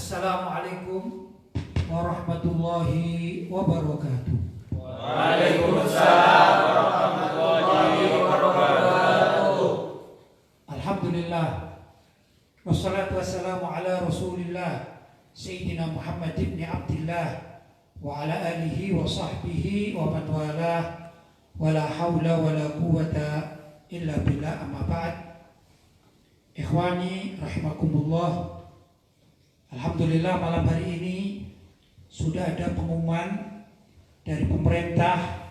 Assalamualaikum warahmatullahi wabarakatuh. Waalaikumsalam warahmatullahi wabarakatuh. Alhamdulillah. Wassalatu wassalamu ala Rasulillah Sayyidina Muhammad ibn Abdillah wa ala alihi wa sahbihi wa man walah wa la hawla wa la quwata illa billah, amma ba'd. Ikhwani rahimakumullah. Alhamdulillah, malam hari ini sudah ada pengumuman dari pemerintah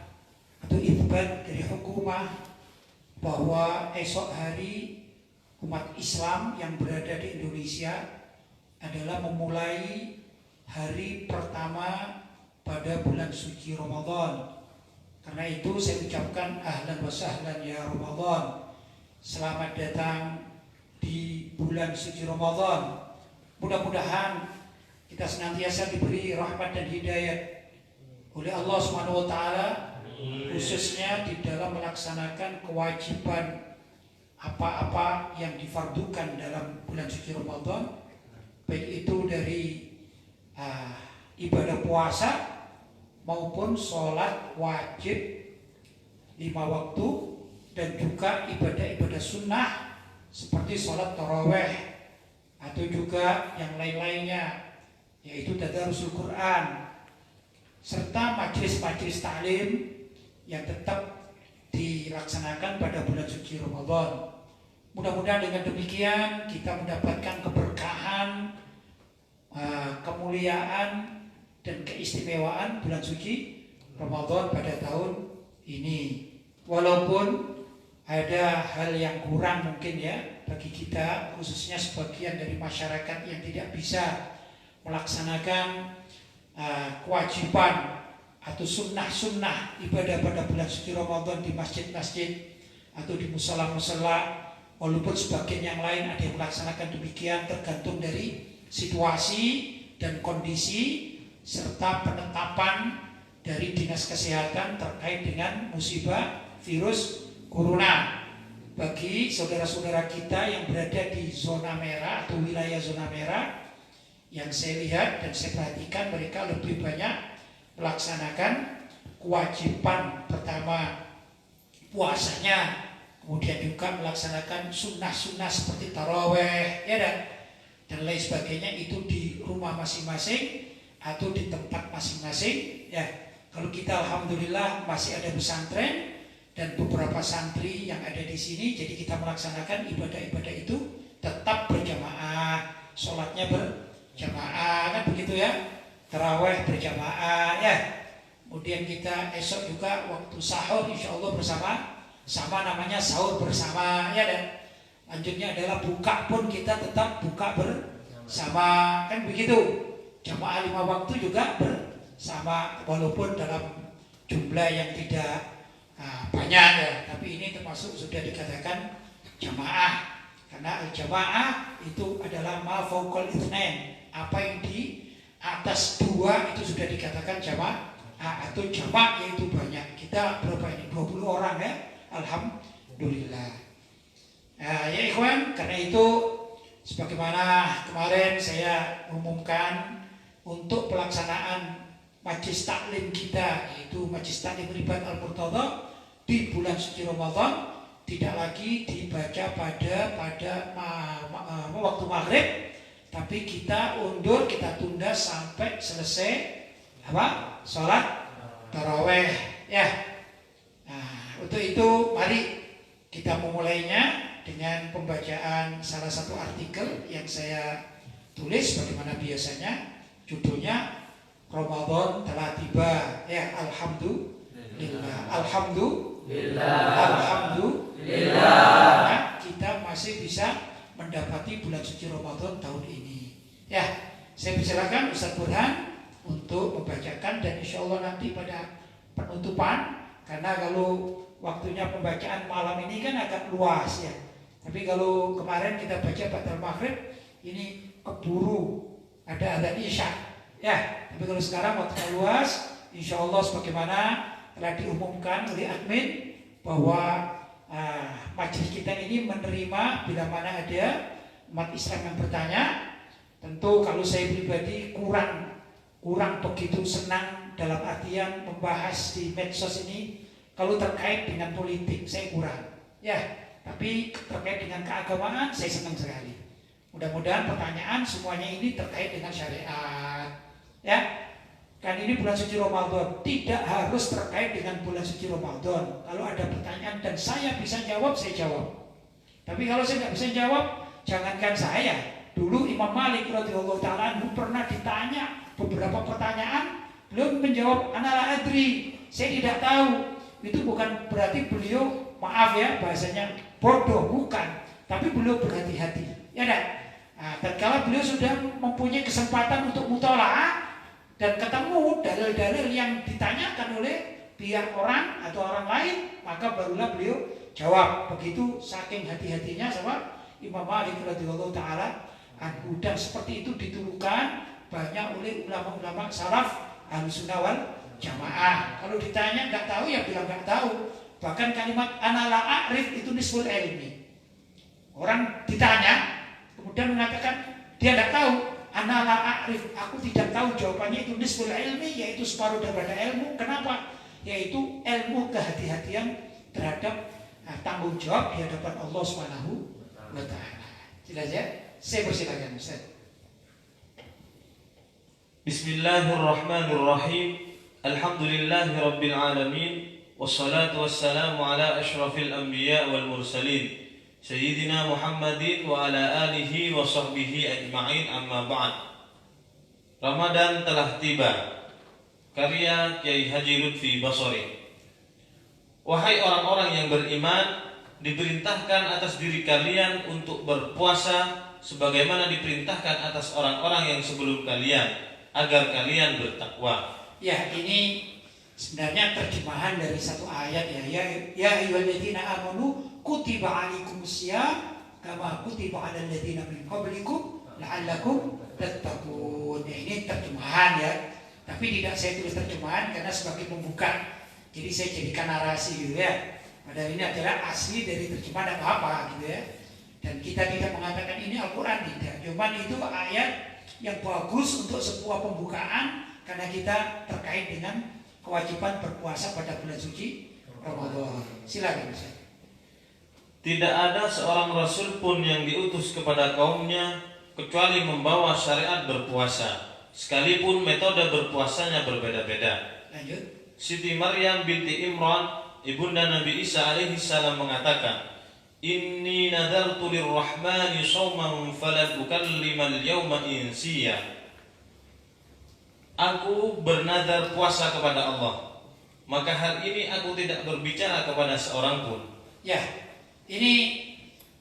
atau itsbat dari hukumah bahwa esok hari umat Islam yang berada di Indonesia adalah memulai hari pertama pada bulan suci Ramadan. Karena itu saya ucapkan ahlan wa sahlan ya Ramadan. Selamat datang di bulan suci Ramadan. Mudah-mudahan kita senantiasa diberi rahmat dan hidayat oleh Allah Subhanahu wa taala, khususnya di dalam melaksanakan kewajiban apa-apa yang difardukan dalam bulan suci Ramadan, baik itu dari ibadah puasa maupun sholat wajib 5 waktu, dan juga ibadah-ibadah sunnah seperti sholat taraweh atau juga yang lain-lainnya, yaitu tadarusul Quran serta majelis-majelis taklim yang tetap dilaksanakan pada bulan suci Ramadan. Mudah-mudahan dengan demikian kita mendapatkan keberkahan, kemuliaan dan keistimewaan bulan suci Ramadan pada tahun ini. Walaupun ada hal yang kurang mungkin ya bagi kita, khususnya sebagian dari masyarakat yang tidak bisa melaksanakan kewajiban atau sunnah-sunnah ibadah pada bulan suci Ramadan di masjid-masjid atau di musala-musala. Walaupun sebagian yang lain ada yang melaksanakan demikian, tergantung dari situasi dan kondisi serta penetapan dari Dinas Kesehatan terkait dengan musibah virus Corona. Bagi saudara-saudara kita yang berada di zona merah atau wilayah zona merah, yang saya lihat dan saya perhatikan, mereka lebih banyak melaksanakan kewajiban pertama puasanya, kemudian juga melaksanakan sunnah-sunnah seperti taraweh ya dan lain sebagainya, itu di rumah masing-masing atau di tempat masing-masing ya. Kalau kita alhamdulillah masih ada pesantren dan beberapa santri yang ada di sini, jadi kita melaksanakan ibadah-ibadah itu tetap berjamaah, sholatnya berjamaah kan begitu ya, taraweh berjamaah ya. Kemudian kita esok juga waktu sahur insya Allah bersama namanya sahur bersama ya, dan lanjutnya adalah buka pun kita tetap buka bersama kan begitu. Jamaah 5 waktu juga bersama, walaupun dalam jumlah yang tidak banyak ya, tapi ini termasuk sudah dikatakan jamaah, karena jamaah itu adalah ma fauqal itsnain, apa yang di atas 2 itu sudah dikatakan jamaah atau jamak, yaitu banyak. Kita berapa ini? 20 orang ya, alhamdulillah. Ya ikhwan, karena itu sebagaimana kemarin saya umumkan, untuk pelaksanaan majlis taklim kita, yaitu majlis taklim Ribat Al-Murtadha di bulan suci Ramadan, tidak lagi dibaca pada waktu maghrib, tapi kita undur, kita tunda sampai selesai sholat taraweh ya. Nah, untuk itu mari kita memulainya dengan pembacaan salah satu artikel yang saya tulis bagaimana biasanya. Judulnya Ramadan telah tiba ya, alhamdulillah, alhamdulillah, alhamdulillah. Nah, kita masih bisa mendapati bulan suci Ramadan tahun ini ya. Saya persilakan Ustaz Burhan untuk membacakan, dan insya Allah nanti pada penutupan, karena kalau waktunya pembacaan malam ini kan agak luas ya, tapi kalau kemarin kita baca pada maghrib ini keburu ada azan isya ya. Tapi kalau sekarang waktunya luas, insya Allah sebagaimana telah diumumkan oleh admin bahwa majelis kita ini menerima bila mana ada umat Islam yang bertanya Tentu kalau saya pribadi kurang begitu senang dalam artian membahas di medsos ini kalau terkait dengan politik, saya kurang. Ya, tapi terkait dengan keagamaan saya senang sekali. Mudah-mudahan pertanyaan semuanya ini terkait dengan syariat. Ya, kan ini bulan suci Ramadan, tidak harus terkait dengan bulan suci Ramadan. Kalau ada pertanyaan dan saya bisa jawab, saya jawab. Tapi kalau saya nggak bisa jawab, jangankan saya. Dulu Imam Malik radhiyallahu ta'ala pernah ditanya beberapa pertanyaan, beliau menjawab ana la adri, saya tidak tahu. Itu bukan berarti beliau, maaf ya bahasanya, bodoh, bukan, tapi beliau berhati-hati, ya kan? Nah, tatkala beliau sudah mempunyai kesempatan untuk mutolaah dan ketemu dalil-dalil yang ditanyakan oleh pihak orang atau orang lain, maka barulah beliau jawab. Begitu saking hati-hatinya sama Imam Malik radhiyallahu ta'ala anhu, dan seperti itu dituduhkan banyak oleh ulama-ulama salaf Ahlussunnah wal Jamaah. Kalau ditanya nggak tahu ya bilang nggak tahu. Bahkan kalimat ana la a'rif itu nisful ilmi. Orang ditanya kemudian mengatakan dia nggak tahu, ana la a'rif, aku tidak tahu, jawabannya itu nisful ilmi, yaitu separuh daripada ilmu. Kenapa? Yaitu ilmu kehati-hatian terhadap tanggung jawab di hadapan Allah Subhanahu wa ta'ala. Jelas ya? Saya persilakan Ustaz. Bismillahirrahmanirrahim. Alhamdulillahi rabbil alamin. Wassalatu wassalamu ala asyrafil anbiya wal mursalin Sayyidina Muhammadin wa ala alihi wa sahbihi ajma'in, amma ba'd. Ramadan telah tiba. Karya Kiai Haji Lutfi Basori. Wahai orang-orang yang beriman, diperintahkan atas diri kalian untuk berpuasa sebagaimana diperintahkan atas orang-orang yang sebelum kalian, agar kalian bertakwa. Ya, ini sebenarnya terjemahan dari satu ayat ya ayyuhalladzina amanu kutiba alaikumusiyam kama kutiba alal ladzina min qablikum la'allakum tattaqun. Ya, ini terjemahan ya. Tapi tidak saya tulis terjemahan karena sebagai pembuka. Jadi saya jadikan narasi gitu ya. Padahal ini adalah asli dari terjemahan apa gitu ya. Dan kita tidak mengatakan ini Al-Quran, tidak. Cuman itu ayat yang bagus untuk sebuah pembukaan karena kita terkait dengan kewajiban berpuasa pada bulan suci Ramadan. Silakan Ustaz. Tidak ada seorang rasul pun yang diutus kepada kaumnya kecuali membawa syariat berpuasa, sekalipun metode berpuasanya berbeda-beda. Lanjut. Siti Maryam binti Imran, ibunda Nabi Isa alaihi salam mengatakan, "Inni nadartu lirrahmani shauman falan ukallimal yawma insiya." Aku bernadar puasa kepada Allah, maka hari ini aku tidak berbicara kepada seorang pun. Ya, ini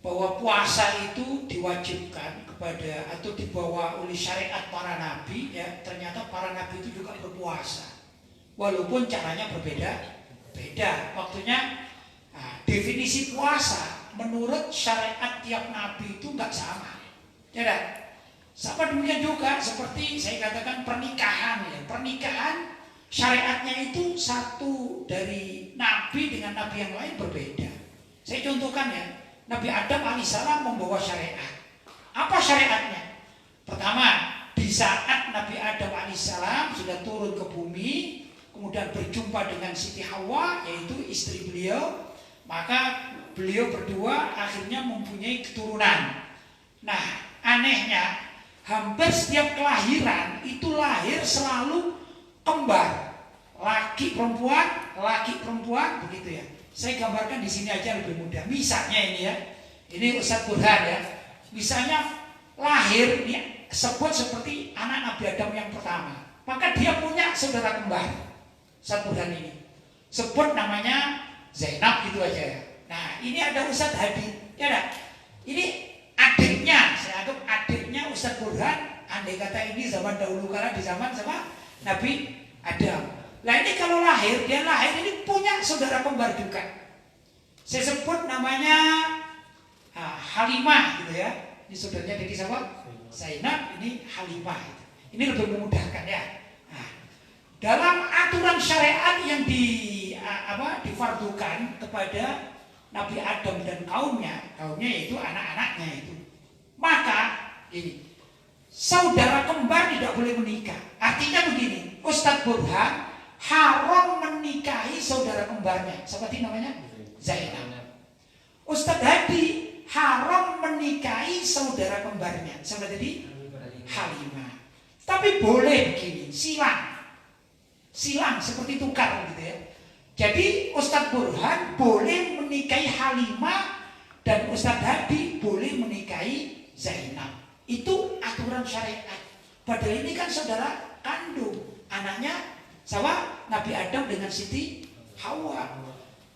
bahwa puasa itu diwajibkan kepada atau dibawa oleh syariat para nabi ya. Ternyata para nabi itu juga berpuasa. Walaupun caranya berbeda-beda. Waktunya definisi puasa menurut syariat tiap nabi itu nggak sama. Ya kan? Sama demikian juga seperti saya katakan pernikahan ya. Pernikahan syariatnya itu satu dari nabi dengan nabi yang lain berbeda. Saya contohkan ya, Nabi Adam alaihissalam membawa syariat. Apa syariatnya? Pertama, di saat Nabi Adam alaihissalam sudah turun ke bumi, kemudian berjumpa dengan Siti Hawa, yaitu istri beliau, maka beliau berdua akhirnya mempunyai keturunan. Nah, anehnya hampir setiap kelahiran itu lahir selalu kembar, laki perempuan begitu ya. Saya gambarkan di sini aja lebih mudah. Misalnya ini ya, ini Ustaz Burhan ya. Misalnya lahir ini sebut seperti anak Nabi Adam yang pertama, maka dia punya saudara kembar. Ustaz Burhan ini sebut namanya Zainab gitu aja ya. Nah, ini ada Ustaz Hadi, ya dah. Ini adiknya, saya anggap adiknya Ustaz Burhan. Andai kata ini zaman dahulu kala di zaman sama Nabi Adam. Nah ini kalau lahir, dia lahir ini punya saudara kembar juga. Saya sebut namanya Halimah gitu ya. Ini saudaranya dari siapa? Zainab, ini Halimah. Ini lebih memudahkan ya. Nah, dalam aturan syariat yang difardukan kepada Nabi Adam dan kaumnya yaitu anak-anaknya itu. Maka ini saudara kembar tidak boleh menikah. Artinya begini, Ustadz Burhan haram menikahi saudara kembarnya. Seperti namanya Zainab. Ustadz Hadi haram menikahi saudara kembarnya. Seperti Halimah. Tapi boleh begini, silang seperti tukar gitu ya. Jadi Ustadz Burhan boleh menikahi Halimah dan Ustadz Hadi boleh menikahi Zainab. Itu aturan syariat. Padahal ini kan saudara kandung, anaknya sama Nabi Adam dengan Siti Hawa.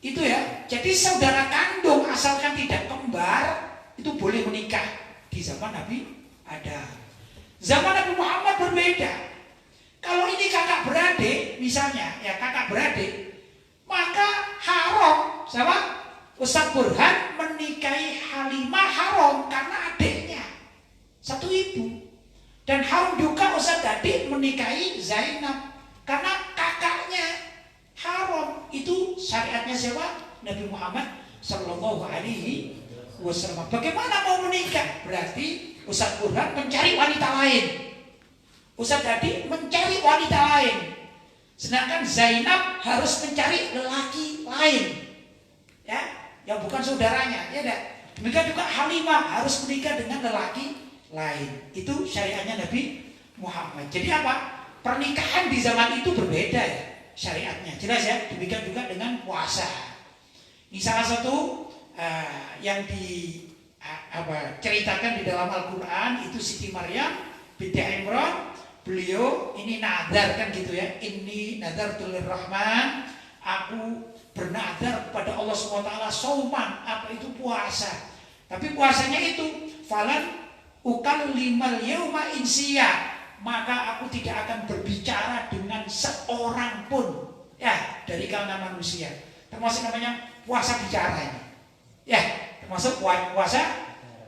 Itu ya. Jadi saudara kandung asalkan tidak kembar itu boleh menikah di zaman Nabi Adam. Zaman Nabi Muhammad berbeda. Kalau ini kakak beradik misalnya, ya kakak beradik, maka haram sama Ustadz Burhan menikahi Halimah haram karena adiknya satu ibu. Dan haram juga Ustadz Hadi menikahi Zainab karena kakaknya haram. Itu syariatnya siapa? Nabi Muhammad Sallallahu Alaihi Wasallam. Bagaimana mau menikah? Berarti Ustadz Burhan mencari wanita lain, Ustadz Hadi mencari wanita lain. Sedangkan Zainab harus mencari lelaki lain, ya, yang bukan saudaranya, ya dah. Demikian juga Halimah harus menikah dengan lelaki lain. Itu syariatnya Nabi Muhammad. Jadi apa? Pernikahan di zaman itu berbeda ya syariatnya. Jelas ya. Demikian juga dengan puasa. Ini salah satu yang ceritakan di dalam Al-Quran itu Siti Maryam binti Imran. Beliau ini nadar kan gitu ya. Ini nadar Rahman. Aku bernadar kepada Allah SWT sauman. Apa itu puasa? Tapi puasanya itu falan ukal limal yauma insiya. Maka aku tidak akan berbicara dengan seorang pun ya dari kalangan manusia. Termasuk namanya puasa bicara ini. Ya, termasuk puasa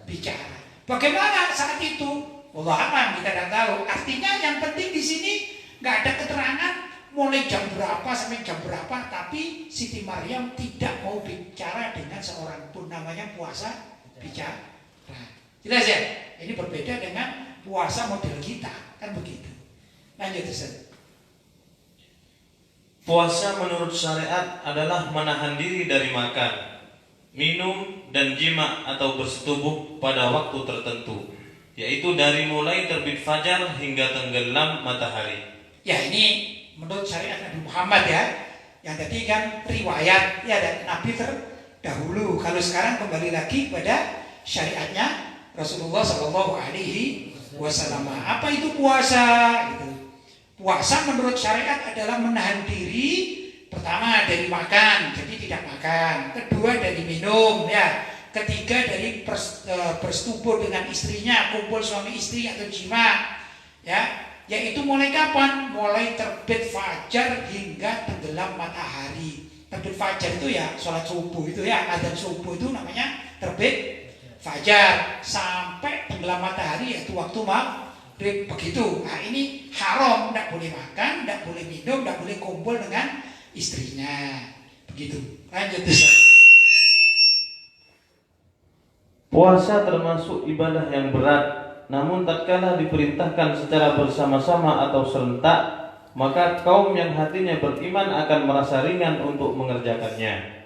bicara. Bagaimana saat itu? Allah alam, kita tidak tahu. Artinya yang penting di sini nggak ada keterangan mulai jam berapa sampai jam berapa. Tapi Siti Maryam tidak mau bicara dengan seorang pun. Namanya puasa bicara. Jelas ya? Ini berbeda dengan puasa model kita, kan begitu. Lanjut Ustaz. Puasa menurut syariat adalah menahan diri dari makan, minum, dan jima atau bersetubuh pada waktu tertentu, yaitu dari mulai terbit fajar hingga tenggelam matahari. Ya, ini menurut syariat Nabi Muhammad ya. Yang tadi kan riwayat ya dari Nabi terdahulu. Kalau sekarang kembali lagi pada syariatnya Rasulullah Shallallahu Alaihi Wasallam. Apa itu puasa? Gitu. Puasa menurut syariat adalah menahan diri, pertama dari makan, jadi tidak makan. Kedua dari minum, ya. Ketiga dari bersetubuh dengan istrinya, kumpul suami istri atau jima, ya. Yaitu mulai kapan? Mulai terbit fajar hingga tenggelam matahari. Terbit fajar itu ya sholat subuh itu ya, adzan subuh itu namanya terbit fajar sampai tenggelam matahari yaitu waktu maghrib begitu. Nah ini haram, tidak boleh makan, tidak boleh minum, tidak boleh kumpul dengan istrinya begitu. Lanjut Ustaz. Puasa termasuk ibadah yang berat, namun tatkala diperintahkan secara bersama-sama atau serentak, maka kaum yang hatinya beriman akan merasa ringan untuk mengerjakannya.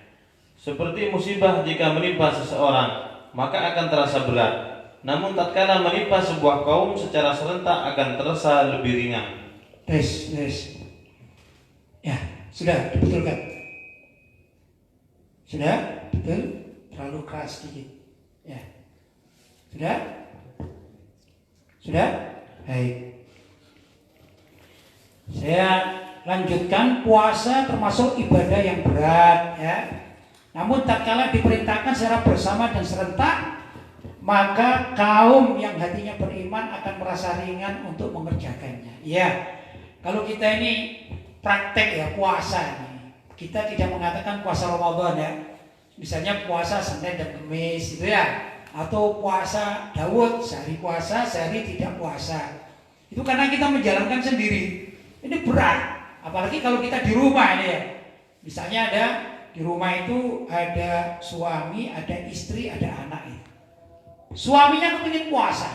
Seperti musibah jika menimpa seseorang, maka akan terasa berat. Namun tatkala menimpa sebuah kaum secara serentak akan terasa lebih ringan. Tes. Ya, sudah dibetulkan. Sudah? Betul? Terlalu keras sedikit. Ya. Sudah? Baik. Saya lanjutkan, puasa termasuk ibadah yang berat ya. Namun tatkala diperintahkan secara bersama dan serentak, maka kaum yang hatinya beriman akan merasa ringan untuk mengerjakannya. Ya, kalau kita ini praktek ya puasa ini, kita tidak mengatakan puasa Ramadan ya. Misalnya puasa Senin dan Kamis gitu ya, atau puasa Daud sehari puasa sehari tidak puasa. Itu karena kita menjalankan sendiri. Ini berat, apalagi kalau kita di rumah ini ya. Misalnya di rumah itu ada suami, ada istri, ada anak itu. Suaminya kepingin puasa,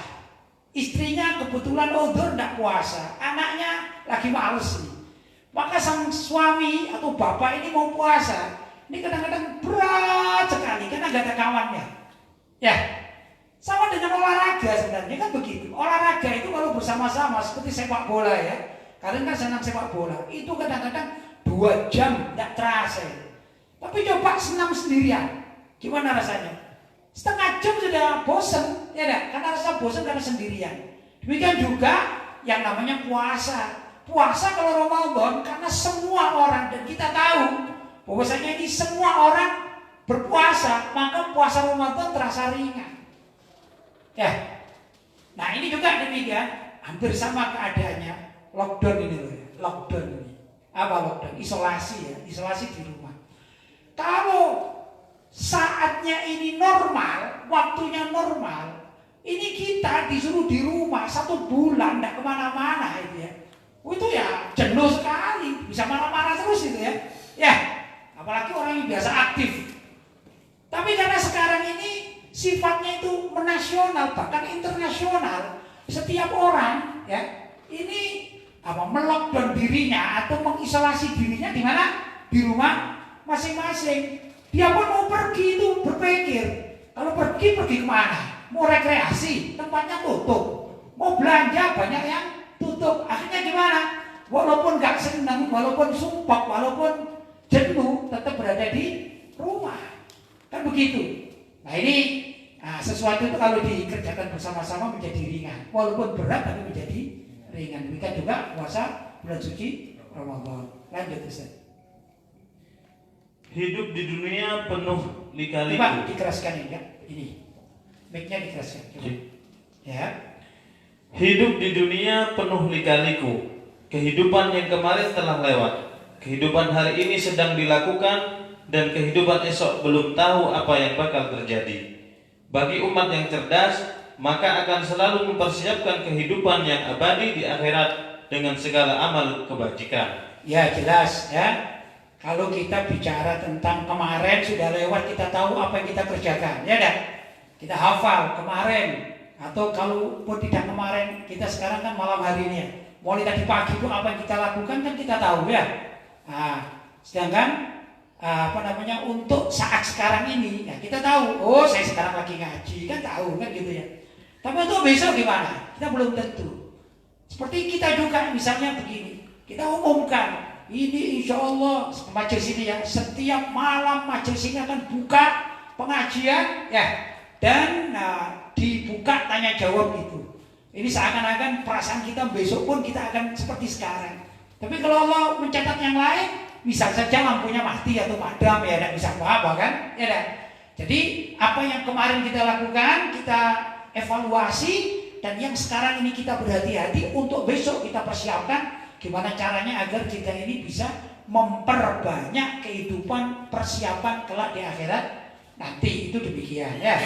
Istrinya kebetulan udzur tidak puasa, anaknya lagi males nih. Maka sang suami atau bapak ini mau puasa, ini kadang-kadang berat sekali karena gak ada kawannya. Ya, sama dengan olahraga sebenarnya kan begitu. Olahraga itu kalau bersama-sama seperti sepak bola ya. Kalian kan senang sepak bola, itu kadang-kadang 2 jam tidak terasa. Tapi coba senam sendirian, gimana rasanya? Setengah jam sudah bosan, ya enggak? Karena rasa bosan karena sendirian. Demikian juga yang namanya puasa. Puasa kalau Ramadan karena semua orang, dan kita tahu bahwasanya ini semua orang berpuasa, maka puasa Ramadan terasa ringan. Ya. Nah, ini juga demikian, hampir sama keadaannya lockdown ini loh ya. Lockdown ini. Apa lockdown? Isolasi ya, isolasi di rumah. Kalau saatnya ini normal, waktunya normal, ini kita disuruh di rumah 1 bulan, tidak kemana-mana itu ya. Itu ya jenuh sekali, bisa marah-marah terus itu ya. Ya, apalagi orang yang biasa aktif. Tapi karena sekarang ini sifatnya itu menasional, bahkan internasional, setiap orang ya ini melockdown dirinya atau mengisolasi dirinya di mana? Di rumah masing-masing. Dia pun mau pergi itu berpikir, kalau pergi kemana? Mau rekreasi, tempatnya tutup. Mau belanja, banyak yang tutup. Akhirnya gimana? Walaupun gak senang, walaupun sumpah, walaupun jenuh, tetap berada di rumah. Kan begitu. Nah ini sesuatu itu kalau dikerjakan bersama-sama menjadi ringan. Walaupun berat tapi menjadi ringan. Demikian juga puasa bulan suci Ramadan. Lanjut Ustaz. Hidup di dunia penuh lika-liku. Coba dikeraskan ini ya. Ini. Mic-nya dikeraskan. Coba. Ya. Hidup di dunia penuh lika-liku. Kehidupan yang kemarin telah lewat. Kehidupan hari ini sedang dilakukan dan kehidupan esok belum tahu apa yang bakal terjadi. Bagi umat yang cerdas, maka akan selalu mempersiapkan kehidupan yang abadi di akhirat dengan segala amal kebajikan. Ya, jelas ya. Kalau kita bicara tentang kemarin sudah lewat, kita tahu apa yang kita kerjakan, ya dah. Kita hafal kemarin, atau kalau pun tidak kemarin, kita sekarang kan malam hari ini ya. Mulai tadi pagi itu apa yang kita lakukan kan kita tahu ya. Sedangkan untuk saat sekarang ini, ya kita tahu. Oh, saya sekarang lagi ngaji, kan tahu kan gitu ya. Tapi untuk besok gimana? Kita belum tentu. Seperti kita juga misalnya begini, kita umumkan. Ini insya Allah majelis ini ya, setiap malam majelis ini akan buka pengajian ya, dan dibuka tanya jawab itu. Ini seakan-akan perasaan kita besok pun kita akan seperti sekarang. Tapi kalau Allah mencatat yang lain, bisa saja lampunya mati atau padam ya, tidak bisa apa-apa kan? Ya dah. Jadi apa yang kemarin kita lakukan kita evaluasi, dan yang sekarang ini kita berhati-hati untuk besok kita persiapkan. Gimana caranya agar kita ini bisa memperbanyak kehidupan persiapan kelak di akhirat nanti. Itu demikian ya.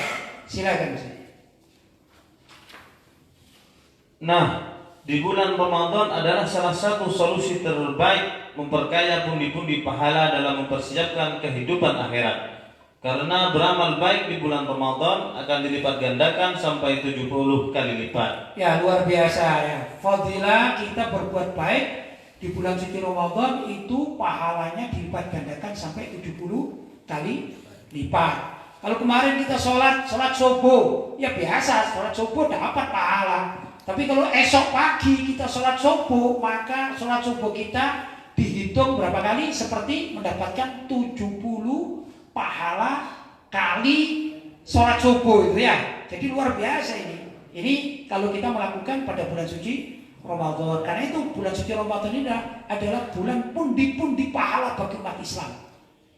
Silakan. Nah, di bulan Ramadan adalah salah satu solusi terbaik memperkaya pundi-pundi pahala dalam mempersiapkan kehidupan akhirat. Karena beramal baik di bulan Ramadan akan dilipat gandakan sampai 70 kali lipat. Ya, luar biasa ya. Fadilah kita berbuat baik di bulan suci Ramadan itu pahalanya dilipat gandakan sampai 70 kali lipat. Kalau kemarin kita sholat subuh, ya biasa sholat subuh dapat pahala. Tapi kalau esok pagi kita sholat subuh, maka sholat subuh kita dihitung berapa kali? Seperti mendapatkan 70 pahala kali sholat subuh itu ya. Jadi luar biasa ini. Ini kalau kita melakukan pada bulan suci Ramadan. Karena itu bulan suci Ramadan ini adalah bulan pundi-pundi pahala bagi umat Islam.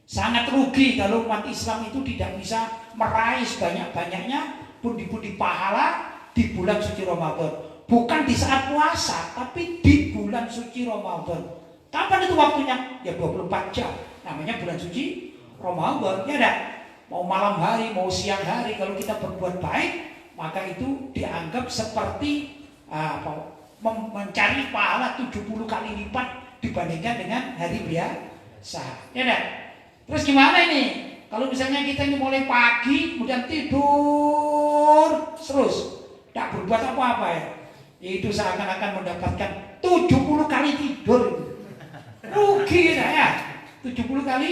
Sangat rugi kalau umat Islam itu tidak bisa meraih sebanyak-banyaknya pundi-pundi pahala di bulan suci Ramadan. Bukan di saat puasa, tapi di bulan suci Ramadan. Kapan itu waktunya? Ya 24 jam. Namanya bulan suci Ramadan, ya enggak? Mau malam hari, mau siang hari, kalau kita berbuat baik, maka itu dianggap seperti mencari pahala 70 kali lipat dibandingkan dengan hari biasa, ya enggak? Terus gimana ini? Kalau misalnya kita ini mulai pagi, kemudian tidur terus, tak berbuat apa-apa ya. Itu seakan-akan mendapatkan 70 kali tidur. Rugi kita ya. 70 kali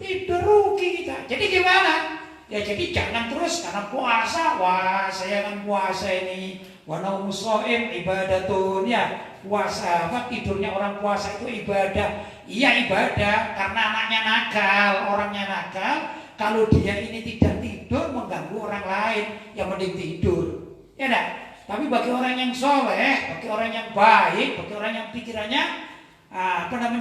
tidur rugi kita. Jadi gimana? Ya jadi jangan terus karena puasa, wah saya kan puasa ini, wa naumus shaim ibadatun ya. Puasa, apa tidurnya orang puasa itu ibadah. Iya ibadah karena anaknya nakal, orangnya nakal. Kalau dia ini tidak tidur mengganggu orang lain, yang mending tidur. Ya enggak? Tapi bagi orang yang soleh, bagi orang yang baik, bagi orang yang pikirannya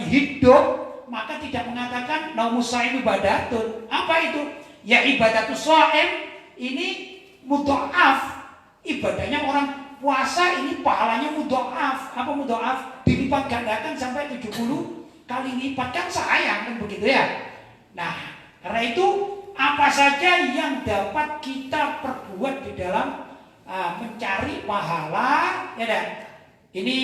hidup, maka tidak mengatakan naumus shaim ibadatun. Apa itu? Ya ibadatus shaim ini mudha'af. Ibadahnya orang puasa ini pahalanya mudha'af. Apa mudha'af? Dilipat gandakan sampai 70 kali lipat, kan sayang kan begitu ya. Nah, karena itu apa saja yang dapat kita perbuat di dalam mencari pahala, ya dan ini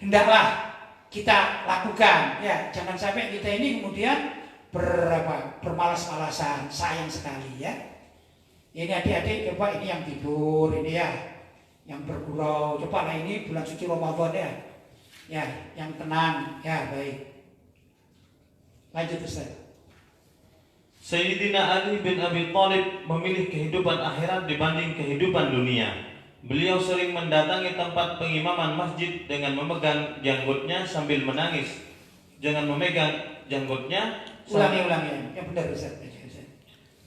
hendaklah kita lakukan. Ya, jangan sampai kita ini kemudian bermalas-malasan, sayang sekali ya. Ini adik-adik coba ini yang tidur ini ya, yang bergurau. Coba lah ini bulan suci Ramadan ya. Ya, yang tenang ya, baik. Lanjut Ustaz. Sayyidina Ali bin Abi Thalib memilih kehidupan akhirat dibanding kehidupan dunia. Beliau sering mendatangi tempat pengimaman masjid dengan memegang janggutnya sambil menangis. Jangan memegang janggutnya. Ulangi. Yang benar Ustaz.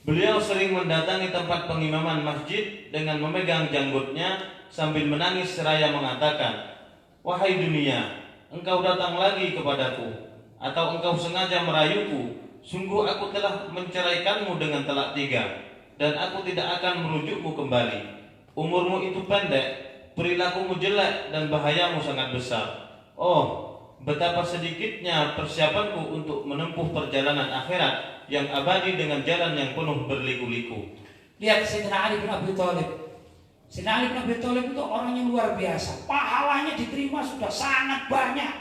Beliau sering mendatangi tempat pengimaman masjid dengan memegang janggutnya sambil menangis seraya mengatakan, "Wahai dunia, engkau datang lagi kepadaku, atau engkau sengaja merayuku? Sungguh aku telah menceraikanmu dengan talak 3, dan aku tidak akan merujukmu kembali. Umurmu itu pendek, perilakumu jelek, dan bahayamu sangat besar. Oh, betapa sedikitnya persiapanku untuk menempuh perjalanan akhirat yang abadi dengan jalan yang penuh berliku-liku." Lihat Sayyidina Ali bin Abi Thalib. Sayyidina Ali bin Abi Thalib itu orang yang luar biasa. Pahalanya diterima sudah sangat banyak.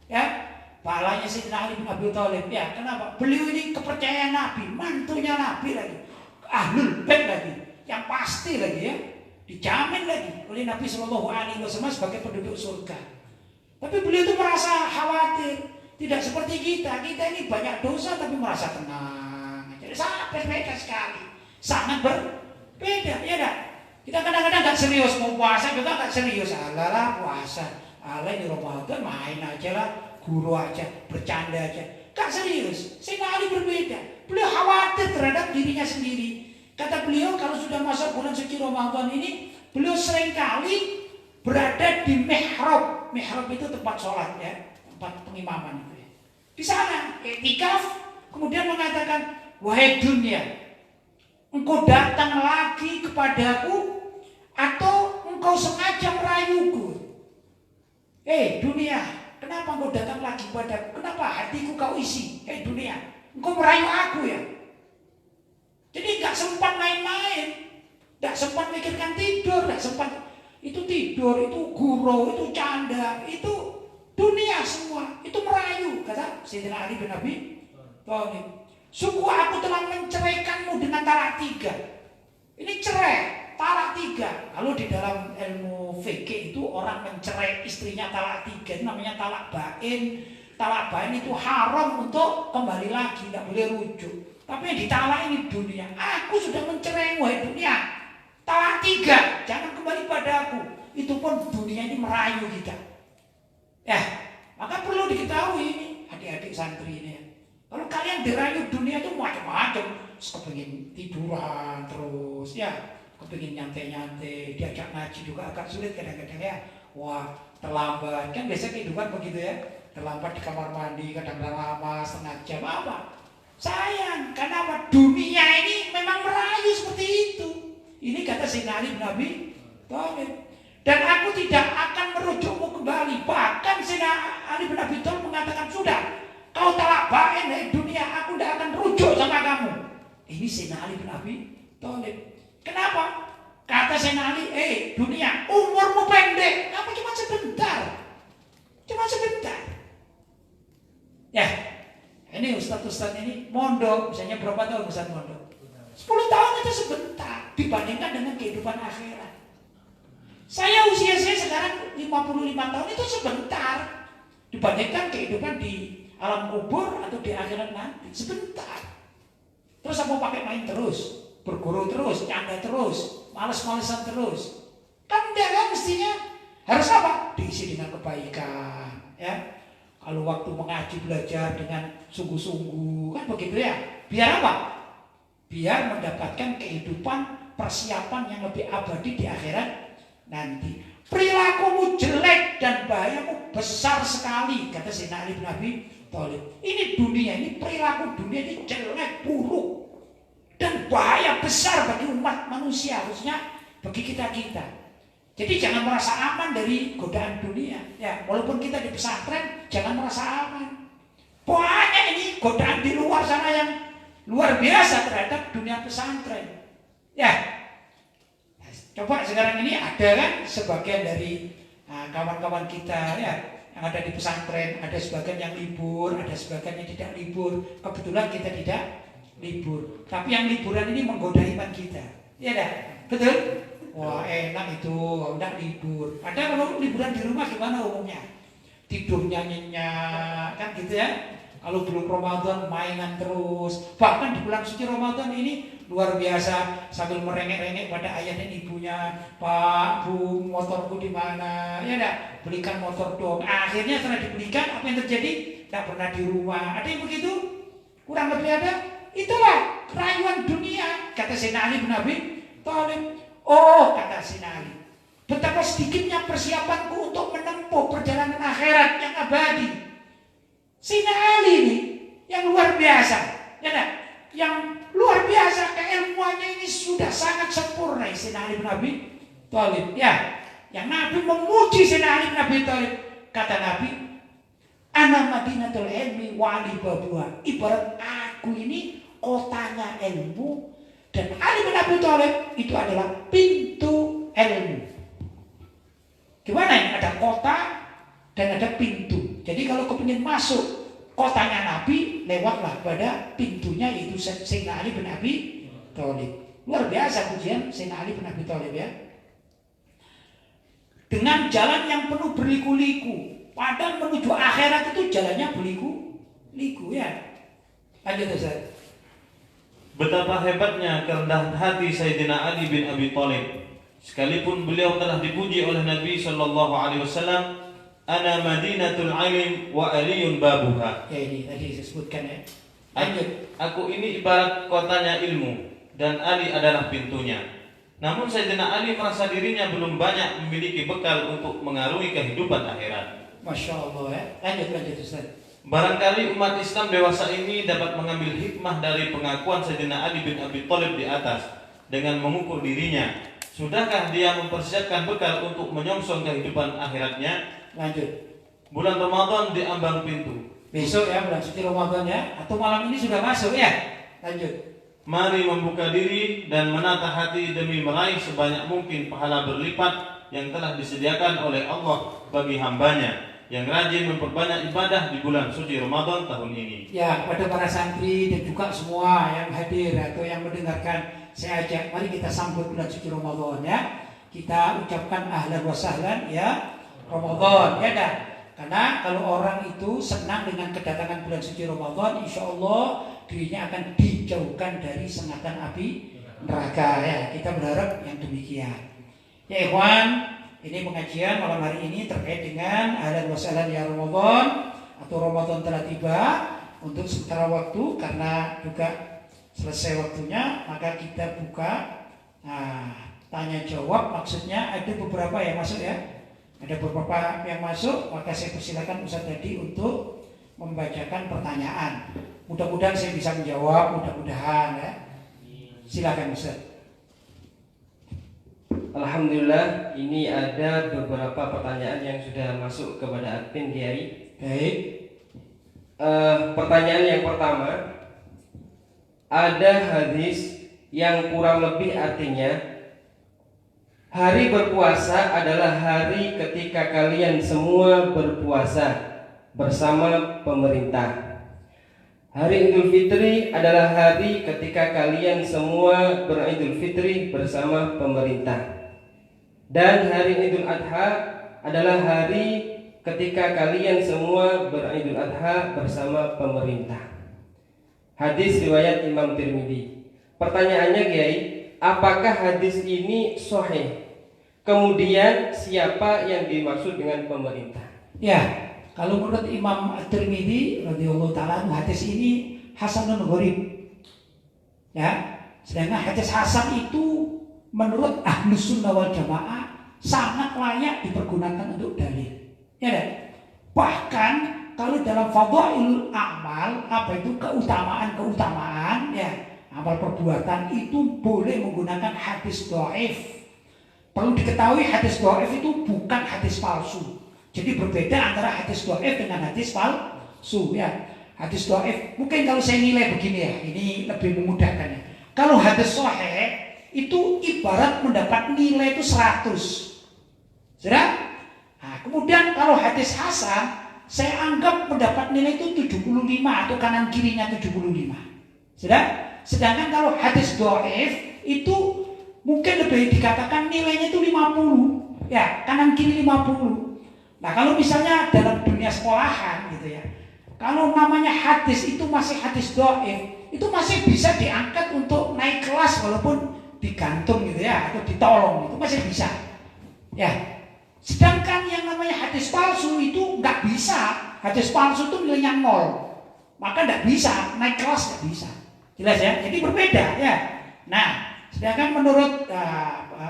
Ya, pahalanya Sayyidina Ali bin Abi Thalib. Ya, kenapa? Beliau ini kepercayaan Nabi, mantunya Nabi lagi, ahlul bait lagi, yang pasti lagi ya, dijamin lagi oleh Nabi Shallallahu Alaihi Wasallam sebagai penduduk surga. Tapi beliau itu merasa khawatir, tidak seperti kita. Kita ini banyak dosa tapi merasa tenang. Jadi sangat berbeda sekali, sangat berbeda, ya dah. Kita kadang-kadang nggak serius mau puasa juga nggak serius. Alah puasa, alah di Ramadan main aja lah, guru aja, bercanda aja, nggak serius. Sayyidina Ali berbeda. Beliau khawatir terhadap dirinya sendiri. Kata beliau kalau sudah masuk bulan suci Ramadan ini, beliau seringkali berada di mihrab. Mihrab itu tempat sholat ya, tempat pengimaman itu ya. Di sana i'tikaf, kemudian mengatakan, "Wahai dunia, engkau datang lagi kepadaku atau engkau sengaja merayuku? Dunia, kenapa engkau datang lagi padaku? Kenapa hatiku kau isi? Dunia, engkau merayu aku ya?" Jadi gak sempat main-main, gak sempat mikirkan tidur, gak sempat itu tidur, itu gurau, itu canda, itu dunia semua, itu merayu. Kata Sayyidina Ali bin Abi Thalib, "Sungguh aku telah menceraikanmu dengan talak 3. Ini cerai, talak 3. Kalau di dalam ilmu fikih itu orang mencerai istrinya talak 3 itu namanya talak bain. Talak bain itu haram untuk kembali lagi, tidak boleh rujuk. Tapi yang ditalak ini dunia. Aku sudah menceraimu, wahai dunia. Talak 3, jangan kembali padaku. Itu pun dunia ini merayu kita. Ya, maka perlu diketahui ini adik-adik santri ini ya. Kalau kalian dirayu dunia itu macam-macam, kepengin tiduran terus ya, kepengin nyantai-nyantai, diajak ngaji juga agak sulit kadang-kadang ya. Wah, terlambat, kan biasa kehidupan begitu ya. Terlambat di kamar mandi, kadang-kadang lama, setengah jam, apa? Sayang, karena apa? Dunia ini memang merayu seperti itu. Ini kata Sayyidina Ali bin Abi Thalib. Dan aku tidak akan merujukmu kembali. Bahkan Sayyidina Ali bin Abi Thalib mengatakan, "Sudah, kau talak bain dari dunia, aku tidak akan rujuk sama kamu." Ini Sayyidina Ali bin Abi Thalib. Kenapa? Kata Sayyidina Ali, dunia, umurmu pendek, kamu cuma sebentar. Cuma sebentar. Ya, ini ustaz-ustaz ini mondok, misalnya berapa tahun ustaz mondok? 10 tahun itu sebentar dibandingkan dengan kehidupan akhirat. Usia saya sekarang 55 tahun itu sebentar dibandingkan kehidupan di alam kubur atau di akhirat nanti, sebentar. Terus aku pakai main terus, berguru terus, canda terus, males-malesan terus. Kan enggak kan mestinya harus apa? Diisi dengan kebaikan, ya. Kalau waktu mengaji belajar dengan sungguh-sungguh, kan begitu ya. Biar apa? Biar mendapatkan kehidupan persiapan yang lebih abadi di akhirat nanti. Perilakumu jelek dan bahayamu besar sekali, kata Sayyidina Ali bin Abi Thalib. Ini dunia, ini perilaku dunia ini jelek, buruk, dan bahaya besar bagi umat manusia, khususnya bagi kita-kita. Jadi jangan merasa aman dari godaan dunia. Ya, walaupun kita di pesantren, jangan merasa aman. Banyak ini godaan di luar sana yang luar biasa terhadap dunia pesantren. Ya, coba sekarang ini ada kan sebagian dari kawan-kawan kita ya yang ada di pesantren, ada sebagian yang libur, ada sebagian yang tidak libur. Kebetulan kita tidak libur, tapi yang liburan ini menggoda iman kita. Iya dah, betul? Wah enak itu, enggak libur. Ada kalau liburan di rumah gimana umumnya? Tidurnya nyenyak, kan gitu ya. Kalau belum Ramadan mainan terus. Bahkan di bulan suci Ramadan ini luar biasa sambil merengek-rengek pada ayah dan ibunya. Pak, Bu, motorku di mana? Ya enggak, belikan motor dong. Akhirnya setelah dibelikan, apa yang terjadi? Tidak pernah di rumah. Ada yang begitu? Kurang lebih ada? Itulah rayuan dunia, kata Sayyidina Ali bin Abi Thalib. Oh, kata Sayyidina Ali, betapa sedikitnya persiapanku untuk menempuh perjalanan akhirat yang abadi. Sayyidina Ali ini yang luar biasa, ya enggak? Yang luar biasa, keilmuannya ini sudah sangat sempurna. Sayyidina Ali bin Abi Thalib, ya, yang Nabi memuji Sayyidina Ali bin Abi Thalib. Kata Nabi, ana madinatul ilmi wa ali babuha. Ibarat aku ini kotanya ilmu, dan Ali bin Abi Thalib itu adalah pintu ilmu. Gimana ya? Ada kota dan ada pintu. Jadi kalau kepingin masuk kotanya Nabi, lewatlah pada pintunya, yaitu Sayyidina Ali bin Abi Thalib. Luar biasa pujian Sayyidina Ali bin Abi Thalib ya. Dengan jalan yang penuh berliku-liku, padahal menuju akhirat itu jalannya berliku-liku ya. Lanjut Ustaz. Betapa hebatnya kerendahan hati Sayyidina Ali bin Abi Thalib. Sekalipun beliau telah dipuji oleh Nabi sallallahu alaihi wasallam, ana madinatul ilm wa aliyun babuha. Ya ini tadi saya sebutkan ya. Aku ini ibarat kotanya ilmu dan Ali adalah pintunya. Namun Sayyidina Ali merasa dirinya belum banyak memiliki bekal untuk mengarungi kehidupan akhirat. Masya Allah ya. Lanjut Ustaz. Barangkali umat Islam dewasa ini dapat mengambil hikmah dari pengakuan Sayyidina Ali bin Abi Thalib di atas dengan mengukur dirinya. Sudahkah dia mempersiapkan bekal untuk menyongsong kehidupan akhiratnya? Lanjut. Bulan Ramadan di ambang pintu. Besok ya bulan suci Ramadan ya. Atau malam ini sudah masuk ya. Lanjut. Mari membuka diri dan menata hati demi meraih sebanyak mungkin pahala berlipat yang telah disediakan oleh Allah bagi hambanya yang rajin memperbanyak ibadah di bulan suci Ramadan tahun ini. Ya, kepada para santri dan juga semua yang hadir atau yang mendengarkan, saya ajak mari kita sambut bulan suci Ramadan ya. Kita ucapkan ahlan wa sahlan ya Ramadan ya dah. Karena kalau orang itu senang dengan kedatangan bulan suci Ramadan, insya Allah dirinya akan dijauhkan dari sengatan api neraka ya. Kita berharap yang demikian. Ya ikhwan, ini pengajian malam hari ini terkait dengan ahlan wa sahlan ya Ramadan atau Ramadan telah tiba. Untuk sementara waktu karena juga selesai waktunya, maka kita buka tanya jawab. Maksudnya ada beberapa yang masuk ya. Ada beberapa yang masuk, maka saya persilakan Ustaz tadi untuk membacakan pertanyaan. Mudah-mudahan saya bisa menjawab, mudah-mudahan ya. Silakan Ustaz. Alhamdulillah, ini ada beberapa pertanyaan yang sudah masuk kepada admin Kiai. Baik. Pertanyaan yang pertama, ada hadis yang kurang lebih artinya, hari berpuasa adalah hari ketika kalian semua berpuasa bersama pemerintah. Hari Idul Fitri adalah hari ketika kalian semua beridul fitri bersama pemerintah. Dan hari Idul Adha adalah hari ketika kalian semua beridul adha bersama pemerintah. Hadis riwayat Imam Tirmidzi. Pertanyaannya Kiai, apakah hadis ini sahih? Kemudian siapa yang dimaksud dengan pemerintah? Ya, kalau menurut Imam Tirmidzi radhiyallahu taala hadis ini hasanun gharib. Ya, sedangkan hadis hasan itu menurut Ahlus Sunnah wal Jamaah sangat layak dipergunakan untuk dalil. Ya, dan bahkan kalau dalam fadhailul a'mal, apa itu keutamaan ya, amal perbuatan itu boleh menggunakan hadis dhaif. Perlu diketahui hadis dhaif itu bukan hadis palsu. Jadi berbeda antara hadis dhaif dengan hadis palsu ya. Hadis dhaif mungkin kalau saya nilai begini ya, ini lebih memudahkan ya. Kalau hadis sahih itu ibarat mendapat nilai itu 100. Sudah? Nah, kemudian kalau hadis hasan saya anggap mendapat nilai itu 75 atau kanan kirinya 75. Sudah? Sedangkan kalau hadis dhaif itu mungkin lebih dikatakan nilainya itu 50. Ya, kanan kiri 50. Nah, kalau misalnya dalam dunia sekolahan gitu ya. Kalau namanya hadis itu masih hadis dhaif, itu masih bisa diangkat untuk naik kelas walaupun digantung gitu ya atau ditolong, itu masih bisa. Ya. Sedangkan yang namanya hadis palsu itu nggak bisa. Hadis palsu itu nilainya 0. Maka nggak bisa naik kelas, nggak bisa. Jelas ya? Jadi berbeda ya. Nah, sedangkan menurut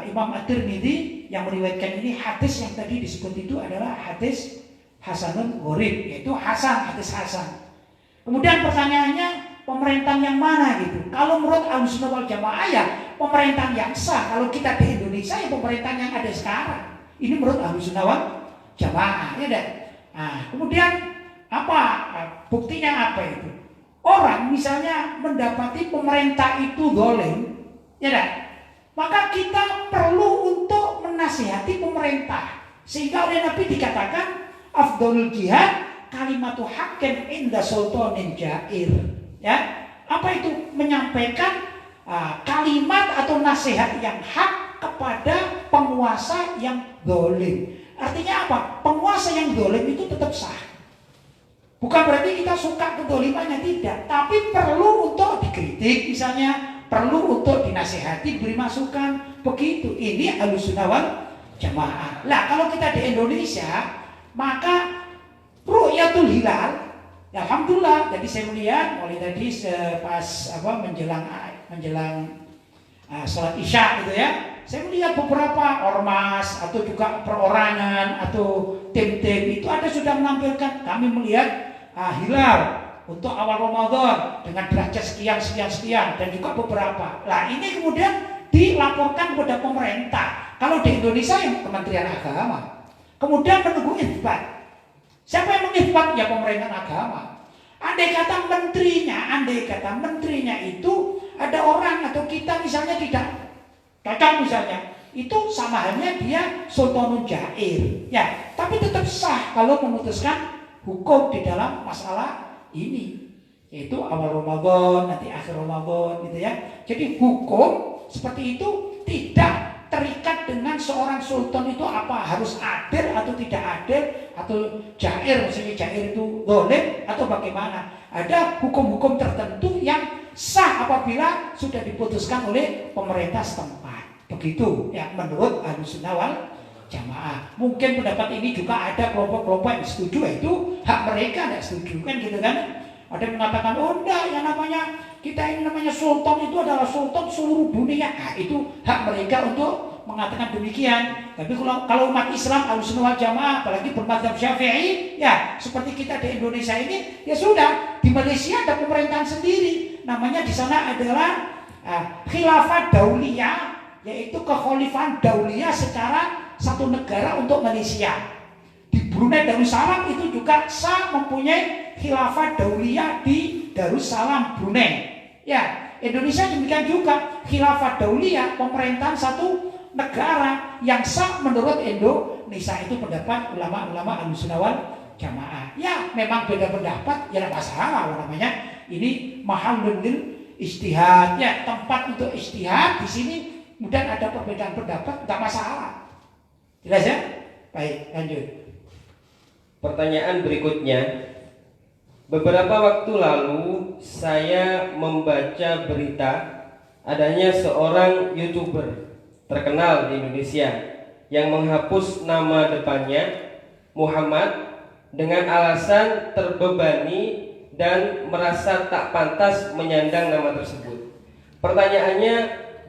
Imam At-Tirmidzi yang meriwayatkan ini hadis yang tadi disebut itu adalah hadis hasanun gharib, yaitu hasan, hadis hasan. Kemudian pertanyaannya pemerintahan yang mana gitu? Kalau menurut Ahlussunnah wal Jamaah ya pemerintahan yang sah. Kalau kita di Indonesia ya pemerintahan yang ada sekarang. Ini menurut Ahlussunnah wal Jamaah ya dan. Nah, kemudian apa buktinya apa itu? Orang misalnya mendapati pemerintah itu zalim, ya dan. Maka kita perlu untuk menasihati pemerintah. Sehingga oleh Nabi dikatakan afdhalul jihad kalimatu haqqin inda sultanin jair. Ya, apa itu? Menyampaikan kalimat atau nasihat yang hak kepada penguasa yang zalim. Artinya apa? Penguasa yang zalim itu tetap sah. Bukan berarti kita suka kezalimannya, tidak, tapi perlu untuk dikritik misalnya, perlu untuk dinasihati, beri masukan, begitu. Ini Ahlussunnah wal Jamaah. Lah kalau kita di Indonesia, maka ru'yatul hilal, ya alhamdulillah. Jadi saya melihat mulai tadi pas menjelang sholat isya gitu ya. Saya melihat beberapa ormas atau juga perorangan atau tim-tim itu ada sudah menampilkan kami melihat hilal untuk awal Ramadan dengan derajat sekian dan juga beberapa. Lah ini kemudian dilaporkan kepada pemerintah. Kalau di Indonesia yang Kementerian Agama. Kemudian menunggu itsbat. Siapa yang mengitsbat? Ya pemerintah agama. Andai kata menterinya itu ada orang atau kita misalnya tidak cocok misalnya, itu sama halnya dia sultanun jair. Ya, tapi tetap sah kalau memutuskan hukum di dalam masalah ini, yaitu awal Ramadan, nanti akhir Ramadan gitu ya. Jadi hukum seperti itu tidak terikat dengan seorang sultan itu apa harus adil atau tidak adil atau jair, maksudnya jair itu zalim atau bagaimana. Ada hukum-hukum tertentu yang sah apabila sudah diputuskan oleh pemerintah setempat. Begitu ya menurut Ahlussunnah wal Jamaah. Mungkin pendapat ini juga ada kelompok-kelompok yang setuju, itu hak mereka tidak setuju kan gitu kan. Ada yang mengatakan oh enggak, yang namanya kita ini namanya sultan itu adalah sultan seluruh dunia. Nah, itu hak mereka untuk mengatakan demikian. Tapi kalau umat Islam Ahlussunnah wal Jamaah apalagi bermadzhab Syafi'i ya seperti kita di Indonesia ini ya sudah, di Malaysia ada pemerintahan sendiri. Namanya di sana adalah khilafah dauliyah, yaitu kekhalifahan dauliyah secara satu negara untuk Malaysia. Di Brunei Darussalam itu juga sah mempunyai khilafah dauliyah di Darussalam Brunei. Ya, Indonesia demikian juga khilafah dauliyah, pemerintahan satu negara yang sah menurut Indonesia. Itu pendapat ulama-ulama Ahlussunnah wal Jamaah. Ya, memang beda pendapat, ya tidak masalah namanya. Ini mahallul ijtihad, ya tempat untuk ijtihad di sini. Kemudian ada perbedaan pendapat, tidak masalah. Jelas ya? Baik, lanjut. Pertanyaan berikutnya. Beberapa waktu lalu saya membaca berita adanya seorang YouTuber terkenal di Indonesia yang menghapus nama depannya Muhammad dengan alasan terbebani dan merasa tak pantas menyandang nama tersebut. Pertanyaannya,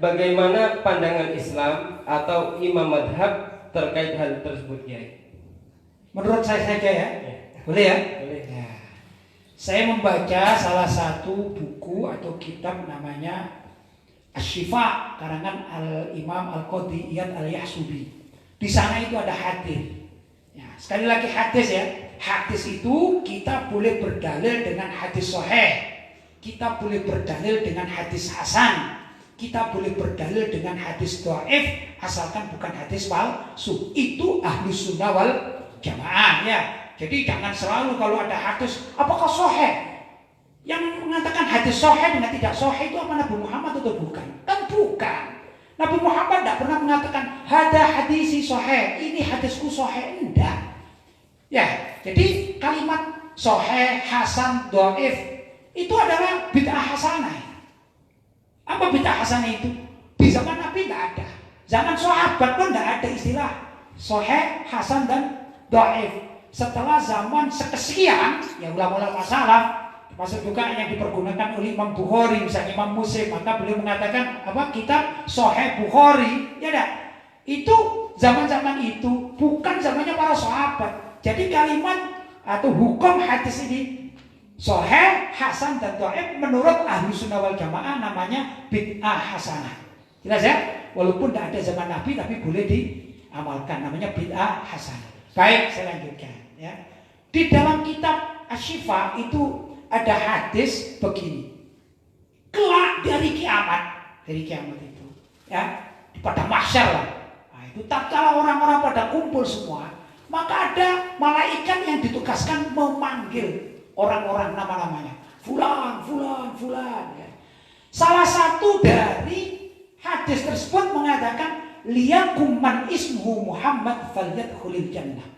bagaimana pandangan Islam atau imam madhab terkait hal tersebut, Kiai? Menurut saya saja ya, boleh ya? Boleh. Ya. Saya membaca salah satu buku atau kitab namanya Asy-Syifa karangan Al-Imam Al-Qadhi Iyad Al-Yahsubi. Di sana itu ada hadis. Ya, sekali lagi hadis ya. Hadis itu kita boleh berdalil dengan hadis sahih. Kita boleh berdalil dengan hadis hasan. Kita boleh berdalil dengan hadis dhaif asalkan bukan hadis palsu. Itu Ahlus Sunnah wal Jamaah ya. Jadi jangan selalu kalau ada hadis apakah sahih? Yang mengatakan hadis sahih dengan tidak sahih itu apa Nabi Muhammad atau bukan? Kan bukan. Nabi Muhammad tidak pernah mengatakan hada hadisi sahih, ini hadisku sahih, enggak. Ya, jadi kalimat sahih, hasan, dhaif itu adalah bid'ah hasanah. Apa bid'ah hasanah itu? Di zaman Nabi tidak ada. Zaman sahabat pun tidak ada istilah sahih, hasan dan dhaif. Setelah zaman sekesekian, ya ulama-ulama salaf, termasuk juga yang dipergunakan oleh Imam Bukhari, misalnya Imam Muslim, maka beliau mengatakan apa? Kitab Sahih Bukhari, ya dah. Itu zaman-zaman itu bukan zamannya para sahabat. Jadi kalimat atau hukum hadis ini sahih, hasan dan dhaif menurut Ahlus Sunnah wal Jamaah namanya bid'ah hasanah. Jelas ya? Walaupun tidak ada zaman Nabi tapi boleh diamalkan, namanya bid'ah hasanah. Baik, saya lanjutkan ya. Di dalam kitab Asy-Syifa itu ada hadis begini. Kelak dari kiamat itu ya, pada mahsyar lah. Nah, itu tatkala orang-orang pada kumpul semua, maka ada malaikat yang ditugaskan memanggil orang-orang nama-namanya. Fulan, fulan, fulan ya. Salah satu dari hadis tersebut mengatakan liyakum man ismuhu Muhammad falyadkhulil jannah.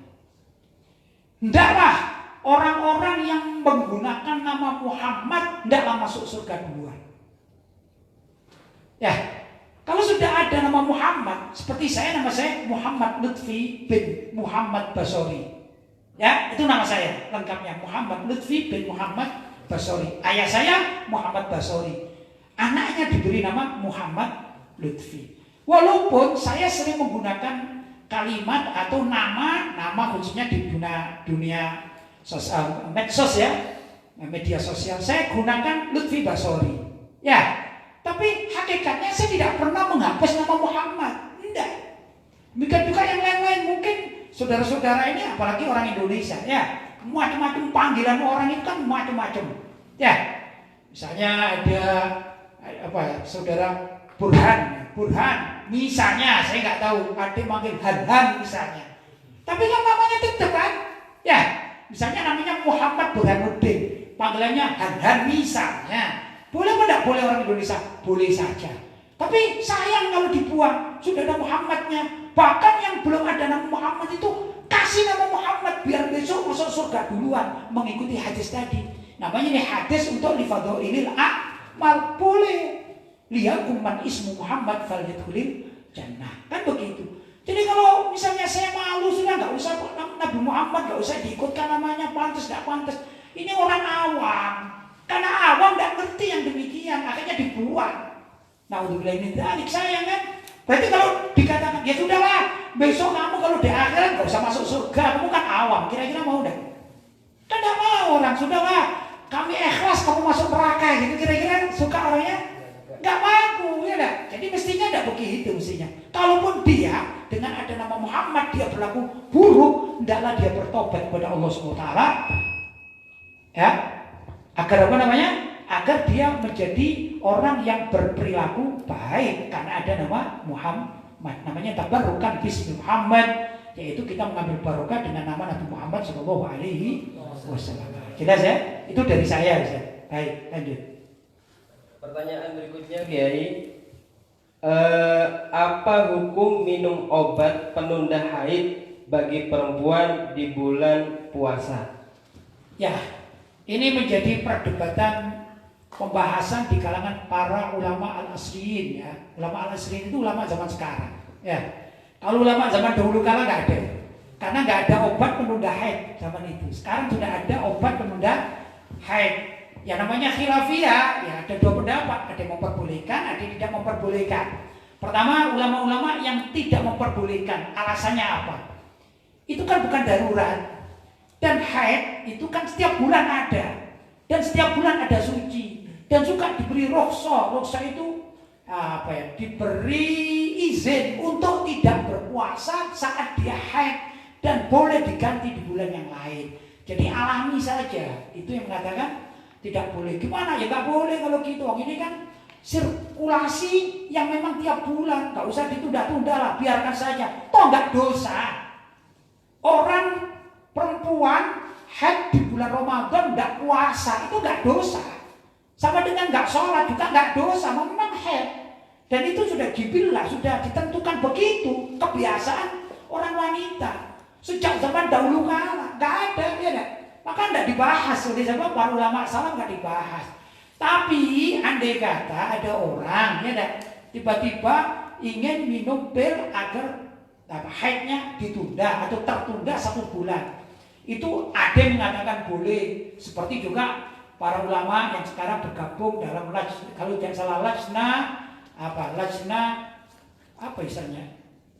Hendaklah orang-orang yang menggunakan nama Muhammad hendaklah masuk surga duluan. Ya, kalau sudah ada nama Muhammad, seperti nama saya Muhammad Lutfi bin Muhammad Basori. Ya, itu nama saya lengkapnya Muhammad Lutfi bin Muhammad Basori. Ayah saya Muhammad Basori. Anaknya diberi nama Muhammad Lutfi. Walaupun saya sering menggunakan kalimat atau nama khususnya di dunia medsos ya, media sosial, saya gunakan Lutfi Basori. Ya, tapi hakikatnya saya tidak pernah menghapus nama Muhammad. Tidak. Demikian juga yang lain-lain, mungkin saudara-saudara ini apalagi orang Indonesia ya, macam-macam panggilan orang itu kan macam-macam. Ya, misalnya ada saudara Burhan, misalnya saya nggak tahu, ada manggil Han misalnya, tapi kan namanya tetap kan, ya, misalnya namanya Muhammad Burhanuddin, panggilannya Han misalnya, boleh apa tidak boleh orang Indonesia? Boleh saja, tapi sayang kalau dibuang, sudah ada Muhammadnya, bahkan yang belum ada nama Muhammad itu kasih nama Muhammad biar besok masuk surga duluan mengikuti hadis tadi. Namanya ini hadis untuk lifadhoilil a'mal, boleh. Liyakum man ismu Muhammad falyadkhulil jannah. Kan begitu. Jadi kalau misalnya saya malu sudah nggak usah Nabi Muhammad, nggak usah diikutkan namanya, pantas nggak pantas. Ini orang awam. Karena awam nggak ngerti yang demikian, akhirnya dibuang. Naudzubillah min dzalik, sayang kan? Berarti kalau dikatakan ya sudahlah, besok kamu kalau di akhirat nggak usah masuk surga, kamu kan awam. Kira-kira mau enggak? Kan nggak mau orang, sudahlah. Kami ikhlas kamu masuk neraka gitu, kira-kira suka orangnya? Nggak mampu, ya enggak? Jadi mestinya enggak begitu mestinya. Kalaupun dia dengan ada nama Muhammad dia berlaku buruk, hendaklah dia bertobat kepada Allah SWT. Ya, agar apa namanya? Agar dia menjadi orang yang berperilaku baik karena ada nama Muhammad. Namanya tabarrukan bismi Muhammad, yaitu kita mengambil barokah dengan nama Nabi Muhammad SAW. Jelas ya? Itu dari saya. Baik, lanjut. Pertanyaan berikutnya, Kiai. Apa hukum minum obat penunda haid bagi perempuan di bulan puasa? Ya, ini menjadi perdebatan pembahasan di kalangan para ulama al-asriyin ya. Ulama al-asriyin itu ulama zaman sekarang ya. Kalau ulama zaman dahulu kala nggak ada, karena nggak ada obat penunda haid zaman itu. Sekarang sudah ada obat penunda haid. Ya namanya khilafiyah, ya ada dua pendapat, ada yang memperbolehkan, ada yang tidak memperbolehkan. Pertama, ulama-ulama yang tidak memperbolehkan, alasannya apa? Itu kan bukan darurat. Dan haid itu kan setiap bulan ada. Dan setiap bulan ada suci. Dan juga diberi rukhsah. Rukhsah itu apa ya? Diberi izin untuk tidak berpuasa saat dia haid dan boleh diganti di bulan yang lain. Jadi alami saja. Itu yang mengatakan tidak boleh. Gimana ya nggak boleh kalau gitu. Ini kan sirkulasi yang memang tiap bulan, nggak usah ditunda-tunda lah, biarkan saja. Toh nggak dosa. Orang perempuan haid di bulan Ramadan nggak puasa itu nggak dosa. Sama dengan nggak sholat juga nggak dosa, memang haid. Dan itu sudah dibilah, sudah ditentukan begitu kebiasaan orang wanita sejak zaman dahulu kala, nggak ada ya nggak. Maka nggak dibahas oleh siapa para ulama salaf, nggak dibahas. Tapi andai kata ada orang ya nggak, tiba-tiba ingin minum pil agar haidnya ditunda atau tertunda 1 bulan, itu ada yang mengatakan boleh. Seperti juga para ulama yang sekarang bergabung dalam kalau jangan salah lajna apa istilahnya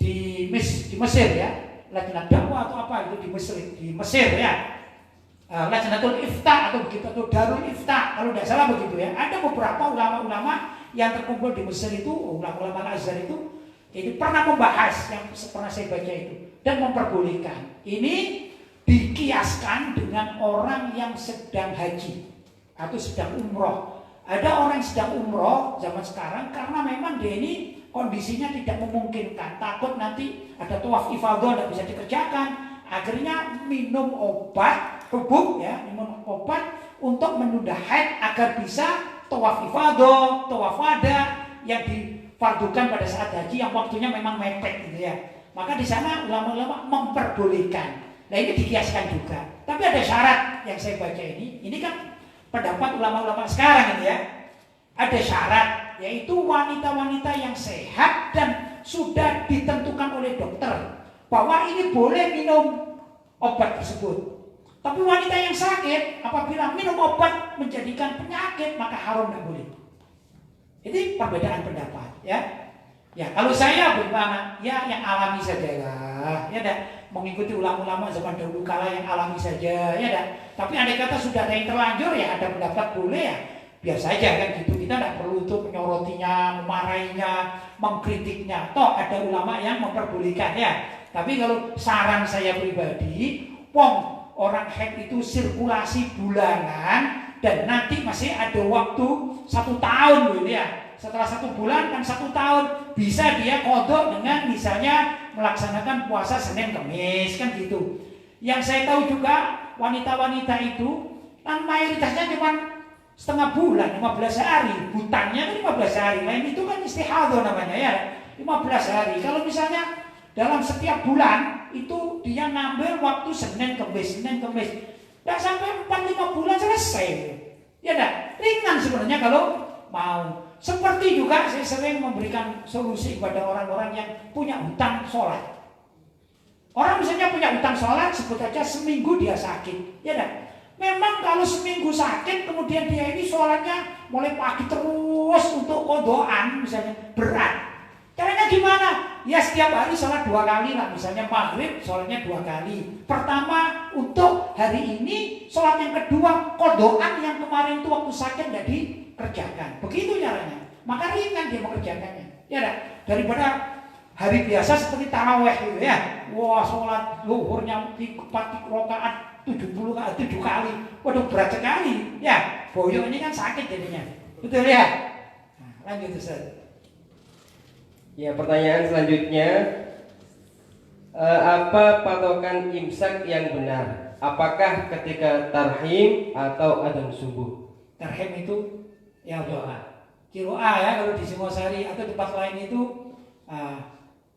di Mesir ya, lajna dakwah atau apa itu di Mesir ya, lajnatul ifta atau begitu, atau darul ifta kalau tidak salah begitu ya. Ada beberapa ulama-ulama yang terkumpul di Mesir itu, ulama-ulama Al-Azhar itu pernah membahas yang pernah saya baca itu dan memperbolehkan. Ini dikiaskan dengan orang yang sedang haji atau sedang umroh. Ada orang yang sedang umroh zaman sekarang karena memang dia ini kondisinya tidak memungkinkan, takut nanti ada tawaf ifadah tidak bisa dikerjakan, akhirnya minum obat bubuk ya, minum obat untuk menunda haid agar bisa tawaf ifadah, tawaf wada yang difardukan pada saat haji yang waktunya memang mepet gitu ya. Maka di sana ulama-ulama memperbolehkan. Nah ini dikiaskan juga. Tapi ada syarat yang saya baca ini kan pendapat ulama-ulama sekarang ini ya. Ada syarat, yaitu wanita-wanita yang sehat dan sudah ditentukan oleh dokter bahwa ini boleh minum obat tersebut. Tapi wanita yang sakit apabila minum obat menjadikan penyakit maka haram, tidak boleh. Ini perbedaan pendapat ya. Ya kalau saya bagaimana? Ya yang alami saja lah. Ya dah, mengikuti ulama-ulama zaman dahulu kala yang alami saja ya dah. Tapi andai kata sudah ada yang terlanjur ya ada pendapat boleh ya. Biar saja kan gitu. Kita tidak perlu untuk menyorotinya, memarahinya, mengkritiknya. Toh ada ulama yang memperbolehkan ya. Tapi kalau saran saya pribadi, orang haid itu sirkulasi bulanan dan nanti masih ada waktu 1 tahun loh ya. Setelah 1 bulan kan 1 tahun bisa dia kodok dengan misalnya melaksanakan puasa Senin Kamis kan gitu. Yang saya tahu juga wanita-wanita itu kan mayoritasnya cuma setengah bulan, 15 hari. Hutannya kan 15 hari. Lain itu kan istihadhah namanya ya, 15 hari. Kalau misalnya dalam setiap bulan itu dia ngambil waktu Senin Kamis. Dan sampai 4-5 bulan selesai. Ya enggak? Ringan sebenarnya kalau mau. Seperti juga saya sering memberikan solusi kepada orang-orang yang punya hutang sholat. Orang misalnya punya hutang sholat, sebut aja seminggu dia sakit. Ya enggak? Memang kalau seminggu sakit, kemudian dia ini sholatnya mulai pagi terus untuk kodoan misalnya berat. Caranya gimana? Ya setiap hari sholat 2 kali lah. Misalnya maghrib sholatnya 2 kali. Pertama untuk hari ini, sholat yang kedua kodoan yang kemarin itu waktu sakit tidak dikerjakan. Begitu caranya. Maka ringan dia mengerjakannya. Ya dah. Daripada hari biasa seperti taraweh gitu ya. Wah sholat zuhurnya 4 rakaat 70 kali 7 kali. Waduh berat sekali. Ya boyok ini kan sakit jadinya. Betul ya. Nah, lanjut Ustaz. Ya, pertanyaan selanjutnya, apa patokan imsak yang benar? Apakah ketika tarhim atau adzan subuh? Tarhim itu ya doa. Kiroah ya kalau di Singosari, atau tempat lain itu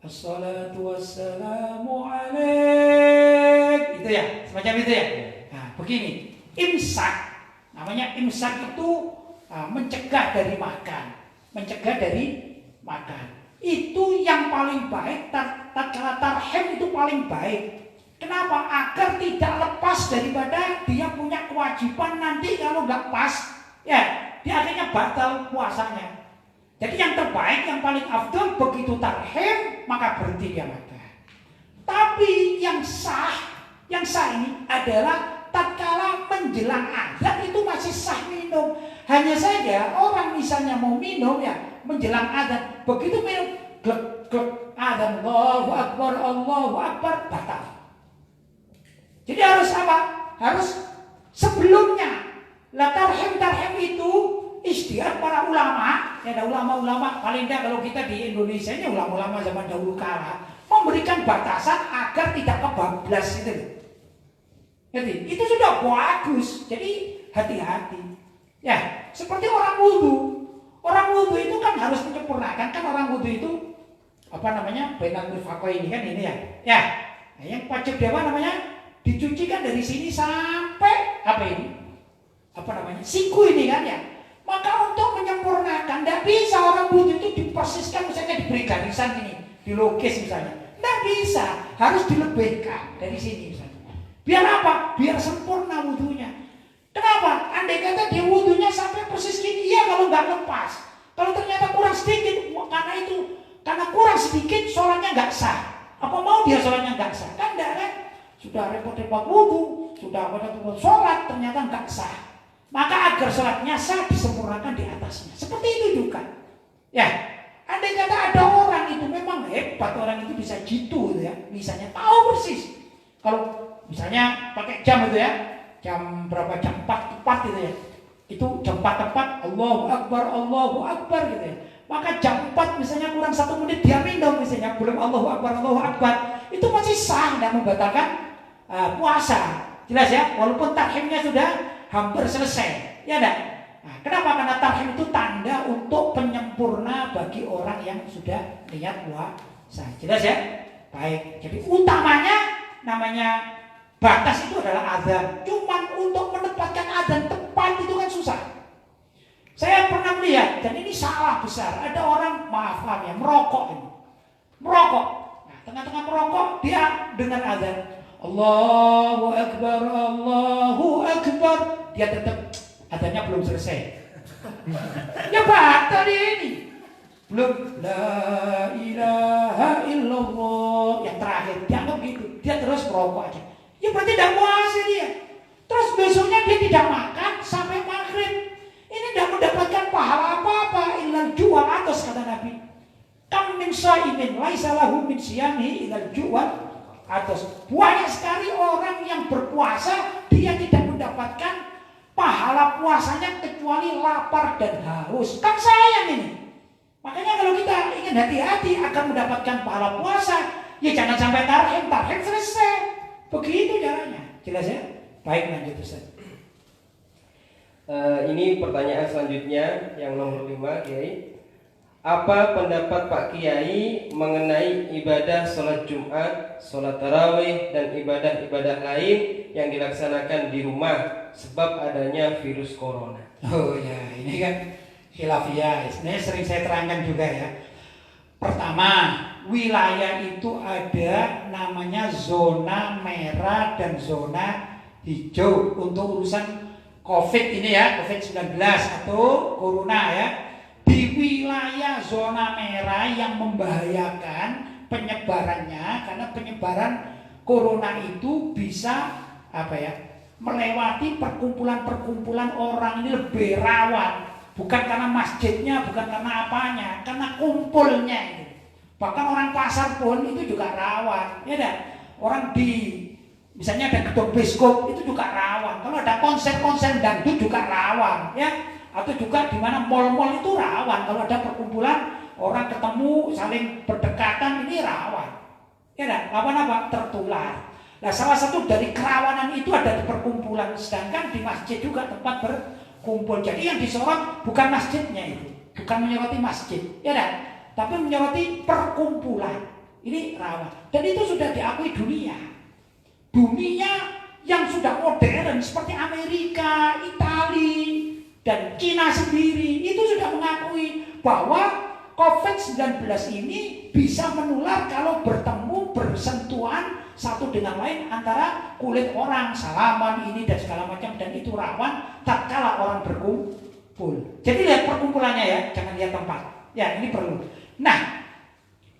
Assalatu wassalamu alaik, itu ya, semacam itu ya. Nah, begini, imsak, namanya imsak itu mencegah dari makan, itu yang paling baik. Tatkala tarhim itu paling baik. Kenapa? Agar tidak lepas daripada dia punya kewajiban nanti kalau nggak pas, ya dia akhirnya batal puasanya. Jadi yang terbaik, yang paling afdal, begitu tarhim maka berhenti dia makan. Tapi yang sah ini adalah tatkala menjelang azan itu masih sah minum. Hanya saja orang misalnya mau minum ya menjelang azan, begitu minum glek glek azan Allahu Akbar batal. Jadi harus apa? Harus sebelumnya. Lah tarhim itu istihad para ulama, ya ada ulama-ulama, paling tidak kalau kita di Indonesia ini ulama-ulama zaman dahulu kala memberikan batasan agar tidak kebablas itu. Jadi itu sudah bagus. Jadi hati-hati. Ya, seperti orang wudu. Orang wudu itu kan harus menyempurnakan, kan orang wudu itu bainal mirfaqaini kan ini ya. Ya. Nah, yang wajib dewa dicuci kan dari sini sampai siku ini kan ya. Maka untuk menyempurnakan, tidak bisa orang wudu itu dipersiskan, misalnya diberi garisan ini, dilukis misalnya. Tidak bisa, harus dilebihkan dari sini misalnya. Biar apa? Biar sempurna wudunya. Kenapa? Andai kata dia wudunya sampai persis gini, iya kalau nggak lepas. Kalau ternyata kurang sedikit, karena kurang sedikit sholatnya nggak sah. Apa mau dia sholatnya nggak sah? Kan enggak kan? Sudah repot-repot wudu, sudah repot-repot sholat, ternyata nggak sah. Maka agar sholatnya sah disempurnakan di atasnya. Seperti itu juga. Ya, andai kata ada orang itu memang hebat, orang itu bisa jitu ya, misalnya tahu persis. Kalau misalnya pakai jam itu ya, jam berapa, jam 4 tepat gitu ya. Itu jam 4 tepat, Allahu Akbar gitu ya. Maka jam 4 misalnya kurang 1 menit dia minum misalnya, belum Allahu Akbar, itu masih sah, tidak membatalkan puasa. Jelas ya, walaupun tarhimnya sudah hampir selesai, ya enggak? Nah, kenapa? Karena tarhim itu tanda untuk penyempurna bagi orang yang sudah niat puasa. Jelas ya? Baik. Jadi utamanya namanya batas itu adalah azan. Cuman untuk menempatkan azan tepat itu kan susah. Saya pernah melihat, dan ini salah besar. Ada orang, maaf ya, merokok ini. Merokok. Nah, tengah-tengah merokok dia dengar azan. Allahu Akbar. Dia tetap adanya belum selesai. Ya batal ini. Belum la ilaha illallah yang terakhir. Dianggap gitu. Dia terus merokok aja. Ya berarti tidak puasa dia. Terus besoknya dia tidak makan sampai maghrib. Ini tidak mendapatkan pahala apa-apa illal ju'al atas kata Nabi. Kam min shaimin laisa lahu min siyamihi illal ju'al atas. Banyak sekali orang yang berpuasa dia tidak mendapatkan pahala puasanya kecuali lapar dan haus. Kan sayang ini. Makanya kalau kita ingin hati-hati akan mendapatkan pahala puasa, ya jangan sampai tarhim selesai. Begitu caranya. Jelas ya? Baik, lanjut Ustaz. Ini pertanyaan selanjutnya yang nomor 5, Kiai. Apa pendapat Pak Kiai mengenai ibadah sholat Jumat, sholat tarawih, dan ibadah-ibadah lain yang dilaksanakan di rumah sebab adanya virus corona? Oh ya, ini kan khilafiyah. Sebenarnya sering saya terangkan juga ya. Pertama, wilayah itu ada namanya zona merah dan zona hijau untuk urusan COVID ini ya, COVID-19 atau corona ya. Di wilayah zona merah yang membahayakan penyebarannya, karena penyebaran corona itu bisa melewati perkumpulan-perkumpulan orang, ini lebih rawan. Bukan karena masjidnya, bukan karena apanya, karena kumpulnya itu. Bahkan orang pasar pun itu juga rawan, ya dah. Orang misalnya ada gedung bioskop itu juga rawan. Kalau ada konser-konser dangdut juga rawan, ya. Atau juga di mana mal-mal itu rawan. Kalau ada perkumpulan orang ketemu saling berdekatan ini rawan. Ya dah, apa-apa tertular. Nah, salah satu dari kerawanan itu ada di perkumpulan, sedangkan di masjid juga tempat berkumpul. Jadi yang disorot bukan masjidnya itu, bukan menyoroti masjid, ya kan? Tapi menyoroti perkumpulan. Ini rawan. Dan itu sudah diakui dunia. Dunia yang sudah modern seperti Amerika, Italia, dan Cina sendiri itu sudah mengakui bahwa COVID-19 ini bisa menular kalau bertemu, bersentuhan satu dengan lain antara kulit orang, salaman ini dan segala macam, dan itu rawan tatkala orang berkumpul. Jadi lihat perkumpulannya ya, jangan lihat tempat. Ya, ini perlu. Nah,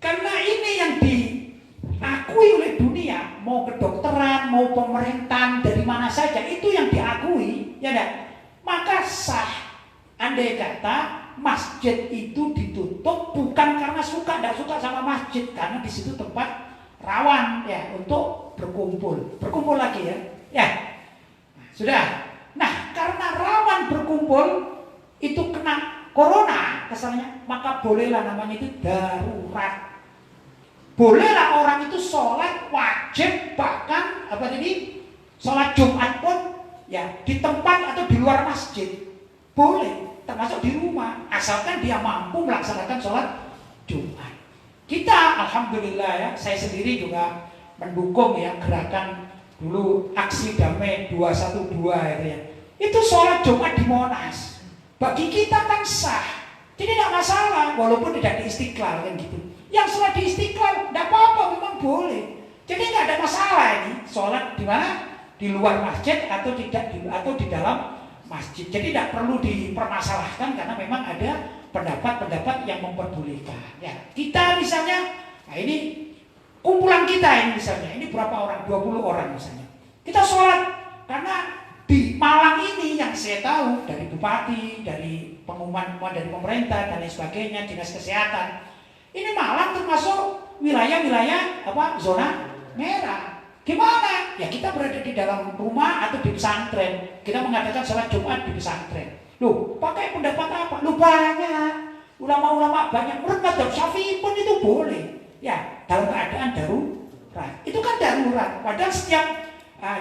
karena ini yang diakui oleh dunia, mau kedokteran, mau pemerintahan, dari mana saja itu yang diakui, ya enggak? Maka sah andai kata masjid itu ditutup bukan karena tidak suka sama masjid, karena di situ tempat rawan ya untuk berkumpul lagi ya. Ya, nah, sudah. Nah, karena rawan berkumpul itu kena corona kesannya, maka bolehlah namanya itu darurat. Bolehlah orang itu sholat wajib, bahkan apa tadi, sholat Jumat pun ya di tempat atau di luar masjid boleh, termasuk di rumah, asalkan dia mampu melaksanakan sholat Jumat. Kita alhamdulillah ya, saya sendiri juga mendukung ya gerakan dulu aksi damai 212 itu ya. Itu sholat Jumat di Monas. Bagi kita kan sah, jadi tidak masalah walaupun tidak di Istiqlal kan gitu. Yang sholat di Istiqlal tidak apa-apa, memang boleh. Jadi nggak ada masalah ini sholat di mana, di luar masjid atau tidak atau di dalam masjid. Jadi tidak perlu dipermasalahkan karena memang ada pendapat-pendapat yang memperbolehkan. Ya, kita misalnya, nah ini kumpulan kita ini misalnya, ini berapa orang? 20 orang misalnya. Kita sholat karena di Malang ini yang saya tahu dari bupati, dari pengumuman dari pemerintah dan lain sebagainya, dinas kesehatan. Ini Malang termasuk wilayah-wilayah apa? Zona merah. Gimana? Ya kita berada di dalam rumah atau di pesantren. Kita mengadakan sholat Jumat di pesantren. Loh, pakai pendapat apa? Loh banyak. Ulama-ulama banyak. Menurut Madzhab Syafi'i pun itu boleh. Ya, dalam keadaan darurat. Itu kan darurat. Padahal setiap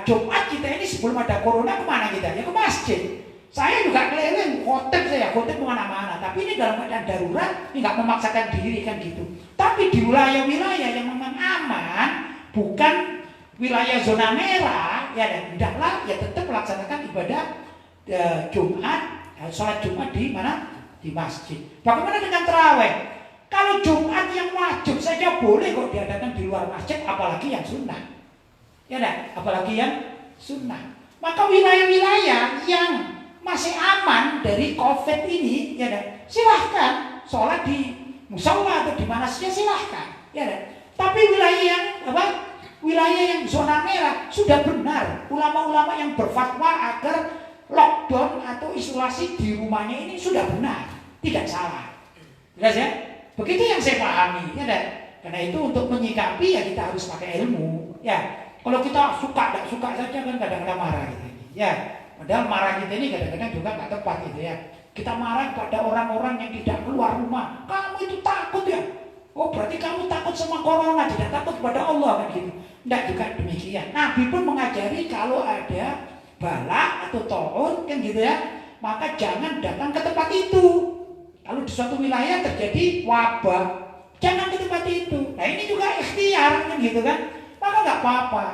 Jumat kita ini sebelum ada corona kemana kita? Ya ke masjid. Saya juga keliling, khotib kemana-mana. Tapi ini dalam keadaan darurat, ini nggak memaksakan diri kan gitu. Tapi di wilayah-wilayah yang memang aman, bukan wilayah zona merah, ya dan hendaklah ya tetap melaksanakan ibadah Jumat, sholat Jumat di mana? Di masjid. Bagaimana dengan tarawih? Kalau Jumat yang wajib saja boleh kok diadakan di luar masjid, apalagi yang sunnah. Ya dan apalagi yang sunnah. Maka wilayah-wilayah yang masih aman dari COVID ini, ya dan silahkan sholat di musola atau di mana saja silahkan, ya dan. Tapi wilayah yang apa? Wilayah yang zona merah sudah benar ulama-ulama yang berfatwa agar lockdown atau isolasi di rumahnya ini sudah benar, tidak salah. Jelas ya? Begitu yang saya pahami, ya dan. Karena itu untuk menyikapi ya kita harus pakai ilmu, ya. Kalau kita suka tidak suka saja kan kadang-kadang marah gitu, ya. Padahal marah kita ini kadang-kadang juga nggak tepat gitu ya. Kita marah pada orang-orang yang tidak keluar rumah. Kamu itu takut ya? Oh berarti kamu takut sama corona, tidak takut pada Allah kan gitu. Tidak juga demikian. Nabi pun mengajari kalau ada bala atau taun kan gitu ya, maka jangan datang ke tempat itu. Kalau di suatu wilayah terjadi wabah, jangan ke tempat itu. Nah ini juga ikhtiar kan gitu kan, maka nggak apa-apa.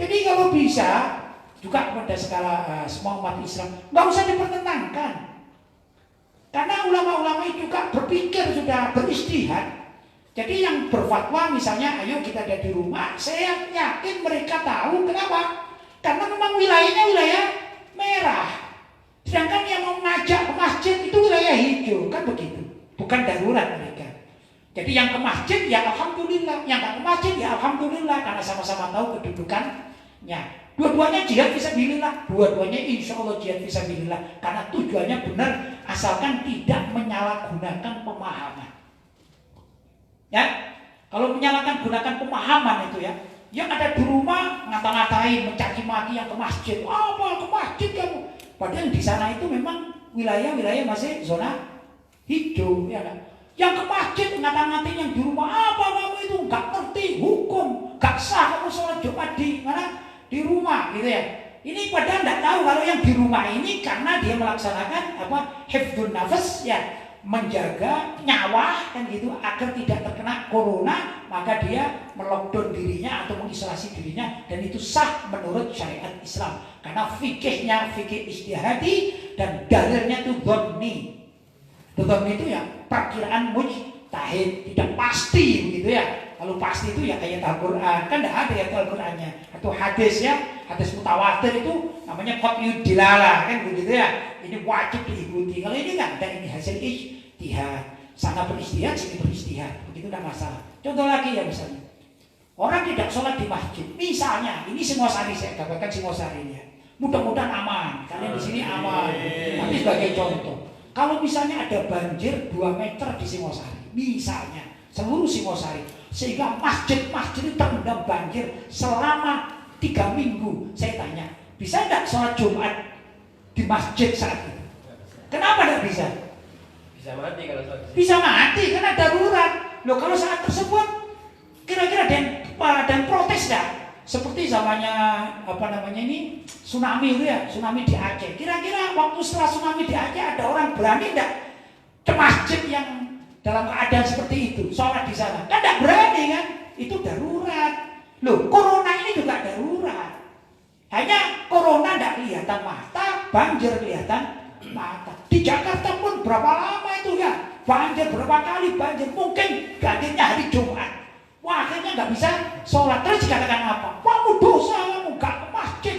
Jadi kalau bisa juga pada skala semua umat Islam nggak usah dipertentangkan, karena ulama-ulama itu juga berpikir sudah beristihad. Jadi yang berfatwa misalnya, ayo kita ada di rumah, saya yakin mereka tahu kenapa. Karena memang wilayahnya wilayah merah. Sedangkan yang mau ngajak ke masjid itu wilayah hijau, kan begitu. Bukan darurat mereka. Jadi yang ke masjid ya alhamdulillah, yang nggak ke masjid ya alhamdulillah, karena sama-sama tahu kedudukannya. Dua-duanya jihad fisabilillah, dua-duanya insya Allah jihad fisabilillah, karena tujuannya benar, asalkan tidak menyalahgunakan pemahaman. Ya, kalau gunakan pemahaman itu ya, yang ada di rumah ngata-ngatain, mencaci maki yang ke masjid, apa ke masjid kamu? Padahal di sana itu memang wilayah-wilayah masih zona hijau, ya kan? Yang ke masjid ngata-ngatain yang di rumah, apa kamu itu nggak ngerti hukum, nggak sah kamu sholat Jumat di mana? Di rumah, gitu ya. Ini padahal nggak tahu kalau yang di rumah ini karena dia melaksanakan apa? Hifdzun nafas, ya. menjaga nyawa kan gitu agar tidak terkena corona, maka dia melockdown dirinya atau mengisolasi dirinya, dan itu sah menurut syariat Islam karena fikihnya fikih ijtihadi dan dalilnya itu dhonni. Dhonni itu ya perkiraan mujtahid, tidak pasti begitu ya. Kalau pasti itu ya ayat Al-Quran, kan tidak ada ayat Al-Qurannya, atau hadis ya, hadis mutawatir itu namanya qat'iyud dilalah kan begitu ya. Ini wajib diikuti. Kalau ini kan ada, ini hasil ijtihad. Sana beristihad, sini beristihad, begitu tidak masalah. Contoh lagi ya misalnya, orang tidak sholat di masjid, misalnya ini Singosari, saya katakan Singosari ini ya. Mudah-mudahan aman, kalian di sini aman. Tapi sebagai contoh, kalau misalnya ada banjir 2 meter di Singosari, misalnya seluruh Singosari, sehingga masjid-masjid itu terendam banjir selama 3 minggu. Saya tanya, bisa tidak sholat Jumat di masjid saat itu? Kenapa tidak bisa? Bisa mati kalau sholat. Bisa mati karena darurat. Loh, kalau saat tersebut kira-kira dan protes tidak? Seperti zamannya apa namanya ini tsunami itu ya, tsunami di Aceh. Kira-kira waktu setelah tsunami di Aceh ada orang berani tidak ke masjid yang dalam keadaan seperti itu, sholat di sana? Kan tidak berani kan? Itu darurat. Loh, corona ini juga darurat. Hanya corona tidak kelihatan mata, banjir kelihatan mata. Di Jakarta pun berapa lama itu ya? Banjir berapa kali banjir? Mungkin banjirnya hari Jumat. Wah, akhirnya nggak bisa sholat. Terus dikatakan apa? Kamu dosa, kamu nggak ke masjid.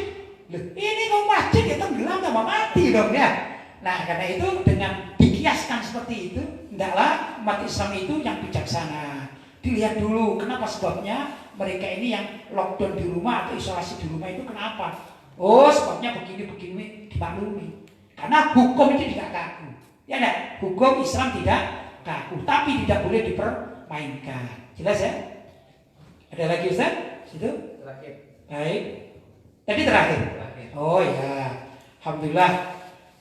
Loh, ini ke masjid ya tenggelam tambah mati dong ya. Nah, karena itu dengan dikiaskan seperti itu, hendaklah umat Islam itu yang bijaksana. Dilihat dulu kenapa sebabnya mereka ini yang lockdown di rumah atau isolasi di rumah itu kenapa? Oh, sebabnya begini-begini, dimaklumi. Karena hukum itu tidak kaku. Ya enggak? Hukum Islam tidak kaku, tapi tidak boleh dipermainkan. Jelas ya? Ada lagi Ustaz? Situ? Terakhir. Baik. Tadi terakhir. Oh ya. Alhamdulillah.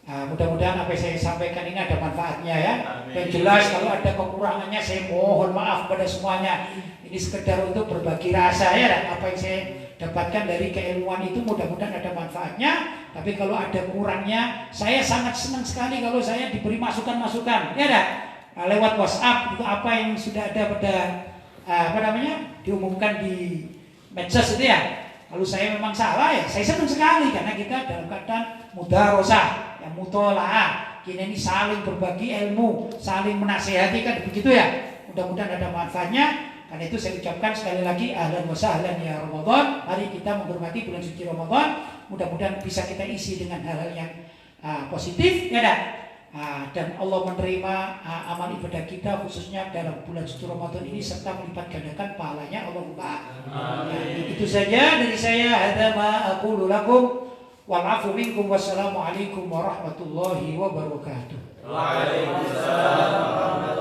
Nah, mudah-mudahan apa yang saya sampaikan ini ada manfaatnya ya. Dan jelas kalau ada kekurangannya saya mohon maaf pada semuanya. Ini sekedar untuk berbagi rasa ya. Dan apa yang saya dapatkan dari keilmuan itu mudah-mudahan ada manfaatnya. Tapi kalau ada kurangnya, saya sangat senang sekali kalau saya diberi masukan-masukan. Ya dah. Nah, lewat WhatsApp itu apa yang sudah ada pada diumumkan di medsos itu ya. Kalau saya memang salah ya, saya senang sekali karena kita dalam keadaan mudarosah, yang mutolaah. Kita ini saling berbagi ilmu, saling menasehati kan begitu ya. Mudah-mudahan ada manfaatnya. Karena itu saya ucapkan sekali lagi ahlan wa sahlan ya Ramadan. Mari kita menghormati bulan suci Ramadan. Mudah-mudahan bisa kita isi dengan hal-hal yang positif ya dah. Dan Allah menerima amal ibadah kita khususnya dalam bulan suci Ramadan ini serta melipat gandakan pahalanya Allahumma. Itu saja dari saya. Hadza ma aqulu lakum wal 'afwu minkum wassalamu alaikum warahmatullahi wabarakatuh. Waalaikumsalam.